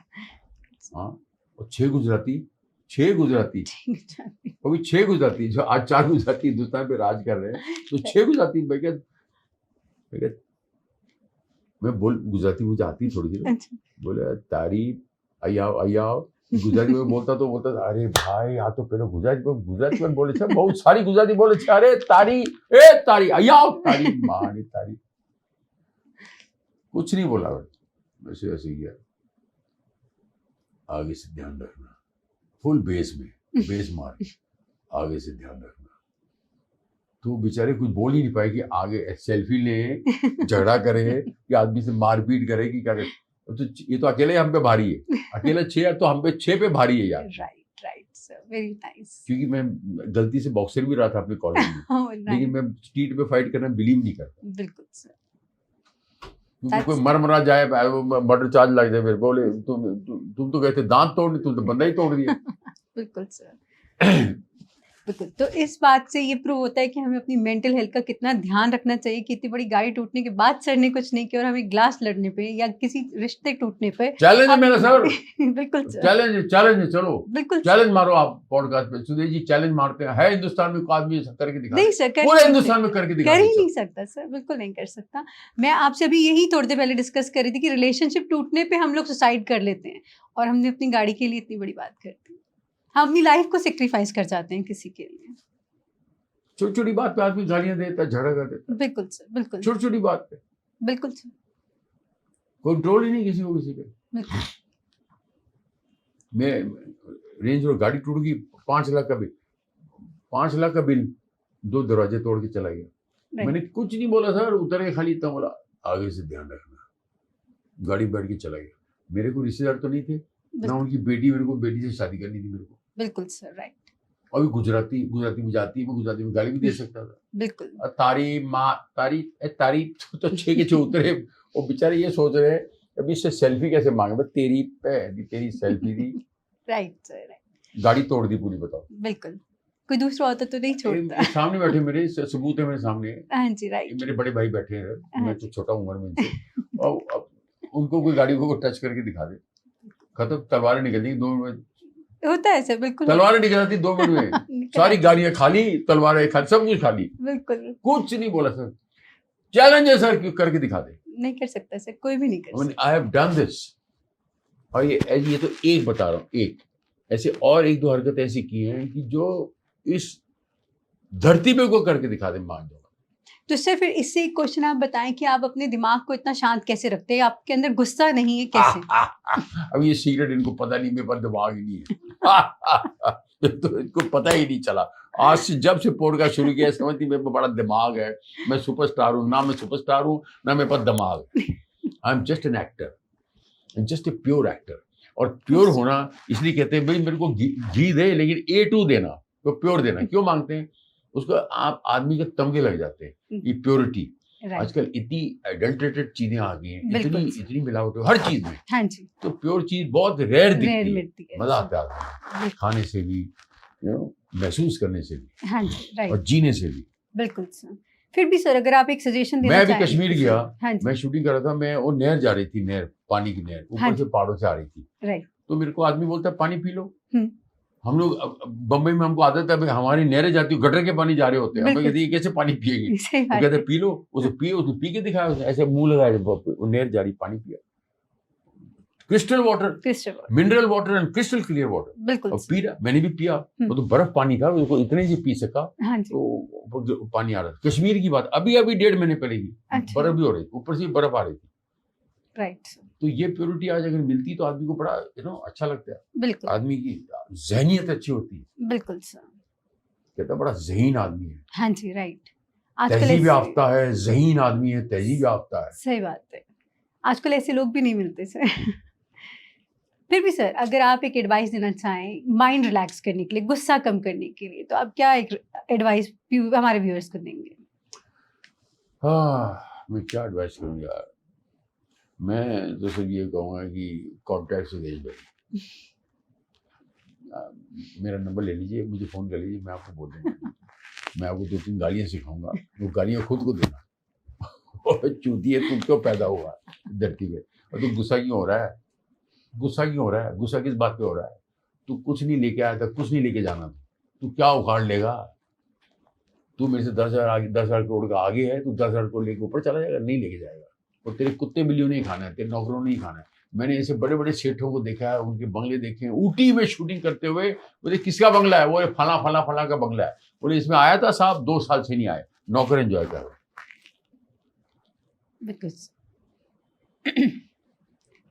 हाँ। और 6 गुजराती, 6 गुजराती, ठीक है। वो भी 6 गुजराती, जो आज 4 गुजराती हिंदुस्तान पे राज कर रहे हैं, तो 6 गुजराती। मैं बोल गुजराती मुझे आती थोड़ी सी ना। अच्छा, बोले तारी अयाव अयाव, गुजराती में बोलता तो बोलता था, अरे भाई आ तो पहले गुजराती में बोले छे, बहुत सारी गुजराती बोले छे, अरे तारी ए तारी अयाव तारी माँ ने तारी। कुछ नहीं बोला, वैसे ऐसे ही गया। आगे से ध्यान रखना, फुल बेस में, बेस मार, आगे से ध्यान रखना। तो बेचारे कुछ बोल ही नहीं पाए कि आगे सेल्फी ले, झगड़ा करे, कि आदमी से मारपीट करे, कि क्या करे। तो ये तो अकेले हम पे भारी है, अकेला 6 तो हम पे 6 पे भारी है यार। Right right sir, very nice. क्योंकि मैं गलती से बॉक्सर भी रहा था अपने कॉलेज में, लेकिन मैं स्ट्रीट पे फाइट करना बिलीव नहीं करता। बिल्कुल सर। क्योंकि कोई मर जाए, मर्डर चार्ज लग जाए, फिर बोले तुम तो कहते दांत तोड़ने, तुम तो बंदा ही तोड़ दिया। बिल्कुल सर। बिल्कुल, तो इस बात से ये प्रूव होता है कि हमें अपनी मेंटल हेल्थ का कितना ध्यान रखना चाहिए कि इतनी बड़ी गाड़ी टूटने के बाद सर ने कुछ नहीं किया और हमें ग्लास लड़ने पे या किसी रिश्ते टूटने पे चैलेंज है मेरा सर। बिल्कुल सर, चैलेंज, चलो बिल्कुल चैलेंज मारो आप पॉडकास्ट पे। सुदेश जी चैलेंज मारते हैं, है हिंदुस्तान में कोई आदमी ऐसा करके दिखा नहीं दे? सर, पूरे हिंदुस्तान में करके दिखा कर ही दे नहीं सकता सर, बिल्कुल नहीं कर सकता। मैं आपसे अभी यही थोड़ी देर पहले डिस्कस कर रही थी कि रिलेशनशिप टूटने पे हम लोग सुसाइड कर लेते हैं और हमने अपनी गाड़ी के लिए इतनी बड़ी बात कर दी। हम अपनी लाइफ को सेक्रीफाइस कर जाते हैं किसी के लिए। छोटी छोटी बात पे आदमी गालियां देता है, झगड़ा कर देता है, बिल्कुल सर, बिल्कुल छोटी छोटी बात पे बिल्कुल सर, कंट्रोल ही नहीं किसी को किसी पे। बिल्कुल मैं रेंज रोवर गाड़ी टूट गई, 5 लाख का बिल, 5 लाख का बिल, 2 दरवाजे तोड़ के चला गया। Right. मैंने कुछ नहीं बोला सर, उतर के खाली इतना बोला, आगे से ध्यान रखना, गाड़ी बैठ के चला गया। मेरे को रिश्तेदार तो नहीं थे ना, उनकी बेटी, मेरे को बेटी से शादी करनी थी मेरे को। बिल्कुल सर, राइट। अभी गुजराती में जाती है, मैं गुजराती में गाली भी दे सकता था। बिल्कुल तारी माँ तारी तारी, तो 6 के 6 उतरे। वो बेचारे ये सोच रहे हैं अभी इससे सेल्फी कैसे मांगे, बस तेरी सेल्फी दी, राइट सर, राइट। गाड़ी तोड़ दी पूरी, बताओ। बिल्कुल, कोई दूसरा होता तो नहीं छोड़ता। सामने बैठे मेरे सबूत है मेरे सामने, हाँ जी, राइट। मेरे बड़े भाई बैठे हैं, हाँ मैं तो छोटा उम्र में इनसे, और अब उनको कोई गाड़ी को टच करके दिखा दे, खत्म, तलवारें निकल जाएंगी 2 मिनट में। होता है सर, बिल्कुल तलवारें निकल जाती 2 मिनट में, निकल सारी आता है। गाड़ियां खाली, तलवारें खाली, सब कुछ खाली, बिल्कुल कुछ नहीं बोला सर। चैलेंज है सर, करके दिखा दे। नहीं कर सकता सर, कोई भी नहीं कर सकता। I have done this. और ये तो एक बता रहा हूँ, एक ऐसे और 1-2 हरकत ऐसी की हैं कि जो इस धरती पे को करके दिखा दे, मान जाओ। तो सर फिर इससे एक क्वेश्चन आप बताएं कि आप अपने दिमाग को इतना शांत कैसे रखते हैं? आपके अंदर गुस्सा नहीं है कैसे? अब ये सीक्रेट इनको पता नहीं, मेरे पास दिमाग ही नहीं है। तो इनको पता ही नहीं चला। आज से जब से पॉडकास्ट शुरू किया, समझती मेरे पास बड़ा दिमाग है, मैं सुपरस्टार हूँ ना, मैं सुपरस्टार हूँ ना, मेरे पास दिमाग है। I am just an actor, just a pure actor. और प्योर होना इसलिए कहते हैं भाई मेरे को घी दे, लेकिन A2 देना, तो प्योर देना। क्यों मांगते हैं उसको? आप आदमी के तमगे लग जाते हैं, ये प्योरिटी। आजकल इतनी एडल्ट्रेटेड चीजें आ गई हैं, इतनी मिलावट है हर चीज में। हाँ जी, तो प्योर चीज बहुत रेयर मिलती है। मजा आता है खाने से भी, महसूस करने से भी, हाँ जी, राइट, और जीने से भी। बिल्कुल सर। फिर भी सर अगर आप एक सजेशन देना मैं चाहें। अभी कश्मीर गया, हाँ जी, मैं शूटिंग कर रहा था, मैं वो नहर जा रही थी, नहर, पानी की नहर, ऊपर से पहाड़ों से आ रही थी। राइट। तो मेरे को आदमी बोलता है पानी पी लो। हम लोग बम्बई में, हमको आदत है, हमारी नहरें जाती है, गटर के पानी जा रहे होते हैं, हम कहते हैं कैसे पानी पिएंगे? वो कहते हैं पी लो, उसे पी के दिखाया, उसे ऐसे मुंह लगाया, वो नहर जा रही, पानी पिया, crystal water, mineral water and crystal clear water, बिल्कुल। और पी रहा, मैंने भी पिया। वो तो बर्फ पानी था, उसको इतने से पी सका। हाँ जी, तो पानी आ रहा था। कश्मीर की बात अभी 1.5 महीने पहले की, बर्फ भी हो रही थी, ऊपर से बर्फ आ रही थी। राइट। तो ये प्योरिटी आज अगर मिलती तो आदमी को बड़ा अच्छा लगता है। बिल्कुल, आदमी की ज़हनियत अच्छी होती है। बिल्कुल सर, कहता बड़ा ज़हीन आदमी है। हाँ जी, राइट। तहजीब याफ्ता है, ज़हीन आदमी है, तहजीब याफ्ता है। सही बात है। आजकल ऐसे लोग भी नहीं मिलते सर। फिर भी सर, अगर आप एक एडवाइस देना चाहें माइंड रिलैक्स करने के लिए, गुस्सा कम करने के लिए, तो आप क्या एक एडवाइस हमारे व्यूअर्स को देंगे? मैं क्या एडवाइस करूँ यार, मैं तो सिर्फ ये कहूँगा कि कॉन्टैक्ट से भेज दो। मेरा नंबर ले लीजिए, मुझे फ़ोन कर लीजिए, मैं आपको बोल दूँगा। मैं आपको 2-3 गालियाँ सिखाऊंगा, वो गालियाँ खुद को देना। और चूतिए तू क्यों पैदा हुआ धरती पे, और तू गुस्सा क्यों हो रहा है? गुस्सा क्यों हो रहा है? गुस्सा किस बात पे हो रहा है? तू कुछ नहीं लेके आया था, कुछ नहीं लेके जाना था, तू क्या उखाड़ लेगा? तू मेरे से 10,000 करोड़ का आगे है, तू 10,000 करोड़ लेके ऊपर चला जाएगा? नहीं लेके जाएगा। और तेरे कुत्ते बिल्लियों ने ही खाना है, तेरे नौकरों ने ही खाना है। मैंने ऐसे बड़े बड़े सेठों को देखा है, उनके बंगले देखे हैं, ऊटी में शूटिंग करते हुए। बोले किसका बंगला है? वो फला फला फला का बंगला है। बोले इसमें आया था साहब, 2 साल से नहीं आए, नौकर एंजॉय कर रहे।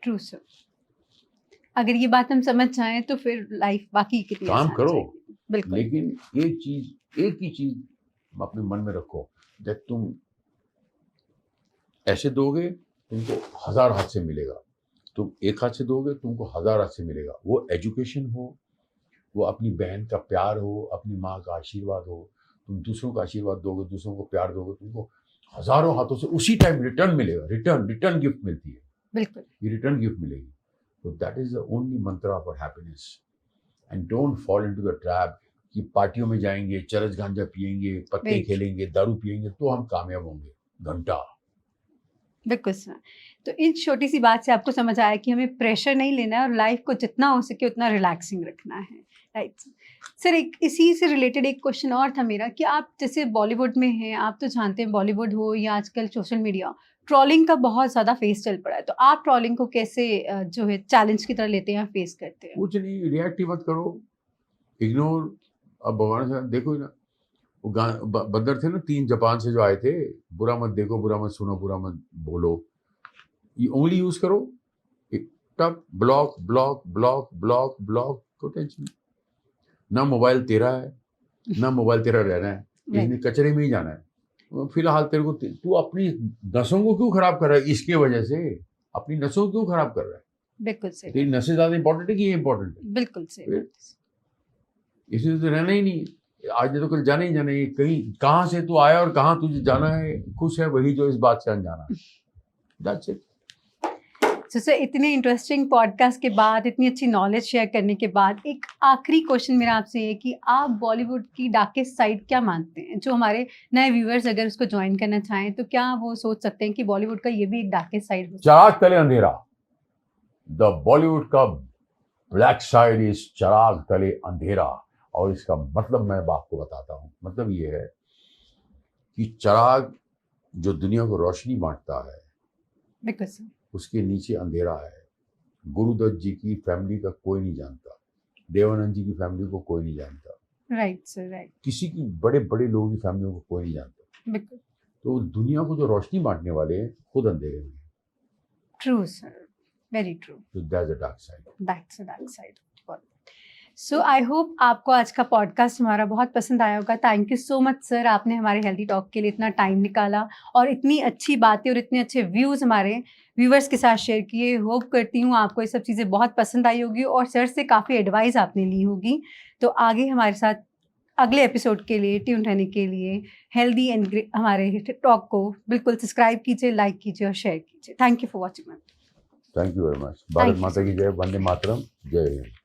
True sir. अगर ये बात हम समझ जाएं तो फिर लाइफ बाकी कितनी काम आसान करो, जाएगी। बिल्कुल। लेकिन एक ही चीज अपने मन में रखो, जब तुम ऐसे दोगे तुमको 1000 हाथ से मिलेगा, तुम एक हाथ से दोगे तुमको 1000 हाथ से मिलेगा। वो एजुकेशन हो, वो अपनी बहन का प्यार हो, अपनी माँ का आशीर्वाद हो, तुम दूसरों का आशीर्वाद दोगे, दूसरों को प्यार दोगे, तुमको हजारों हाथों से उसी टाइम रिटर्न मिलेगा। रिटर्न गिफ्ट मिलती है। बिल्कुल। ये रिटर्न गिफ्ट मिलेगी। तो that is the only Mantra for happiness. And don't fall into the trap कि पार्टियों में जाएंगे, चरस गांजा पिएंगे, पत्ते Right. खेलेंगे, दारू पिएंगे तो हम कामयाब होंगे। घंटा। बिल्कुल सर। तो इन छोटी सी बात से आपको समझ आया कि हमें प्रेशर नहीं लेना है और लाइफ को जितना हो सके उतना रिलैक्सिंग रखना है। Right sir. एक इसी से रिलेटेड एक क्वेश्चन और था मेरा कि आप जैसे बॉलीवुड में हैं, आप तो जानते हैं बॉलीवुड हो या आजकल सोशल मीडिया, ट्रोलिंग का बहुत ज़्यादा फेस चल पड़ा है। तो आप ट्रोलिंग को कैसे जो है चैलेंज की तरह लेते हैं या फेस करते हैं? कुछ नहीं, रिएक्ट ही मत करो, इग्नोर। अब भगवान से देखो ना, वो बंदर थे ना 3 जापान से जो आए थे, बुरा मत देखो, बुरा मत सुनो, बुरा मत बोलो, ये ओनली यूज करो। टप block block block block block, कोई टेंशन नहीं। ना मोबाइल तेरा है, ना मोबाइल तेरा रहना है, इसने कचरे में ही जाना है। फिलहाल तेरे को, तू अपनी नसों को क्यों खराब कर रहा है? इसके वजह से अपनी नसों को क्यों खराब कर रहा है? बिल्कुल सही। तेरी नसें ज्यादा इंपॉर्टेंट है कि ये इंपॉर्टेंट है? बिल्कुल सही। इसलिए तो रहना ही नहीं। आज तो कल जाना ही जाना है। कहीं कहाँ से तू आया और कहाँ तुझे जाना है, खुश है वही जो इस बात से अनजाना है। That's it. तो सर, इतने इंटरेस्टिंग पॉडकास्ट के बाद, इतनी अच्छी नॉलेज शेयर करने के बाद, एक आखिरी क्वेश्चन मेरा आपसे ये कि आप बॉलीवुड की डार्केस्ट साइड क्या मानते हैं? जो हमारे नए व्यूअर्स अगर उसको ज्वाइन करना चाहें तो क्या वो सोच सकते हैं कि बॉलीवुड का ये भी एक डार्केस्ट साइड हो? चिराग तले अंधेरा। द बॉलीवुड का ब्लैक साइड इज चिराग तले अंधेरा। और इसका मतलब मैं आपको बताता हूँ। मतलब ये है कि चिराग जो दुनिया को रोशनी बांटता है, बिल्कुल सर। उसके नीचे अंधेरा है। गुरुदत्त जी की फैमिली का कोई नहीं जानता, देवानंद जी की फैमिली को कोई नहीं जानता, राइट सर, राइट। किसी की बड़े बड़े लोगों की फैमिलियों को कोई नहीं जानता। बिल्कुल। तो दुनिया को जो रोशनी बांटने वाले हैं खुद अंधेरे में। True sir, very true. तो that's a dark side. That's a dark side. So I hope आपको आज का पॉडकास्ट हमारा बहुत पसंद आया होगा। Thank you so much sir, आपने हमारे हेल्दी टॉक के लिए इतना टाइम निकाला और इतनी अच्छी बातें और इतने अच्छे व्यूज़ हमारे व्यूवर्स के साथ शेयर किए। होप करती हूँ आपको ये सब चीज़ें बहुत पसंद आई होगी और सर से काफ़ी एडवाइस आपने ली होगी। तो आगे हमारे साथ अगले एपिसोड के लिए ट्यून रहने के लिए हेल्दी एंड हमारे टॉक को बिल्कुल सब्सक्राइब कीजिए, लाइक कीजिए और शेयर कीजिए। Thank you for watching. Thank you very much. Bharat माता की जय। वंदे मातरम। जय हिंद।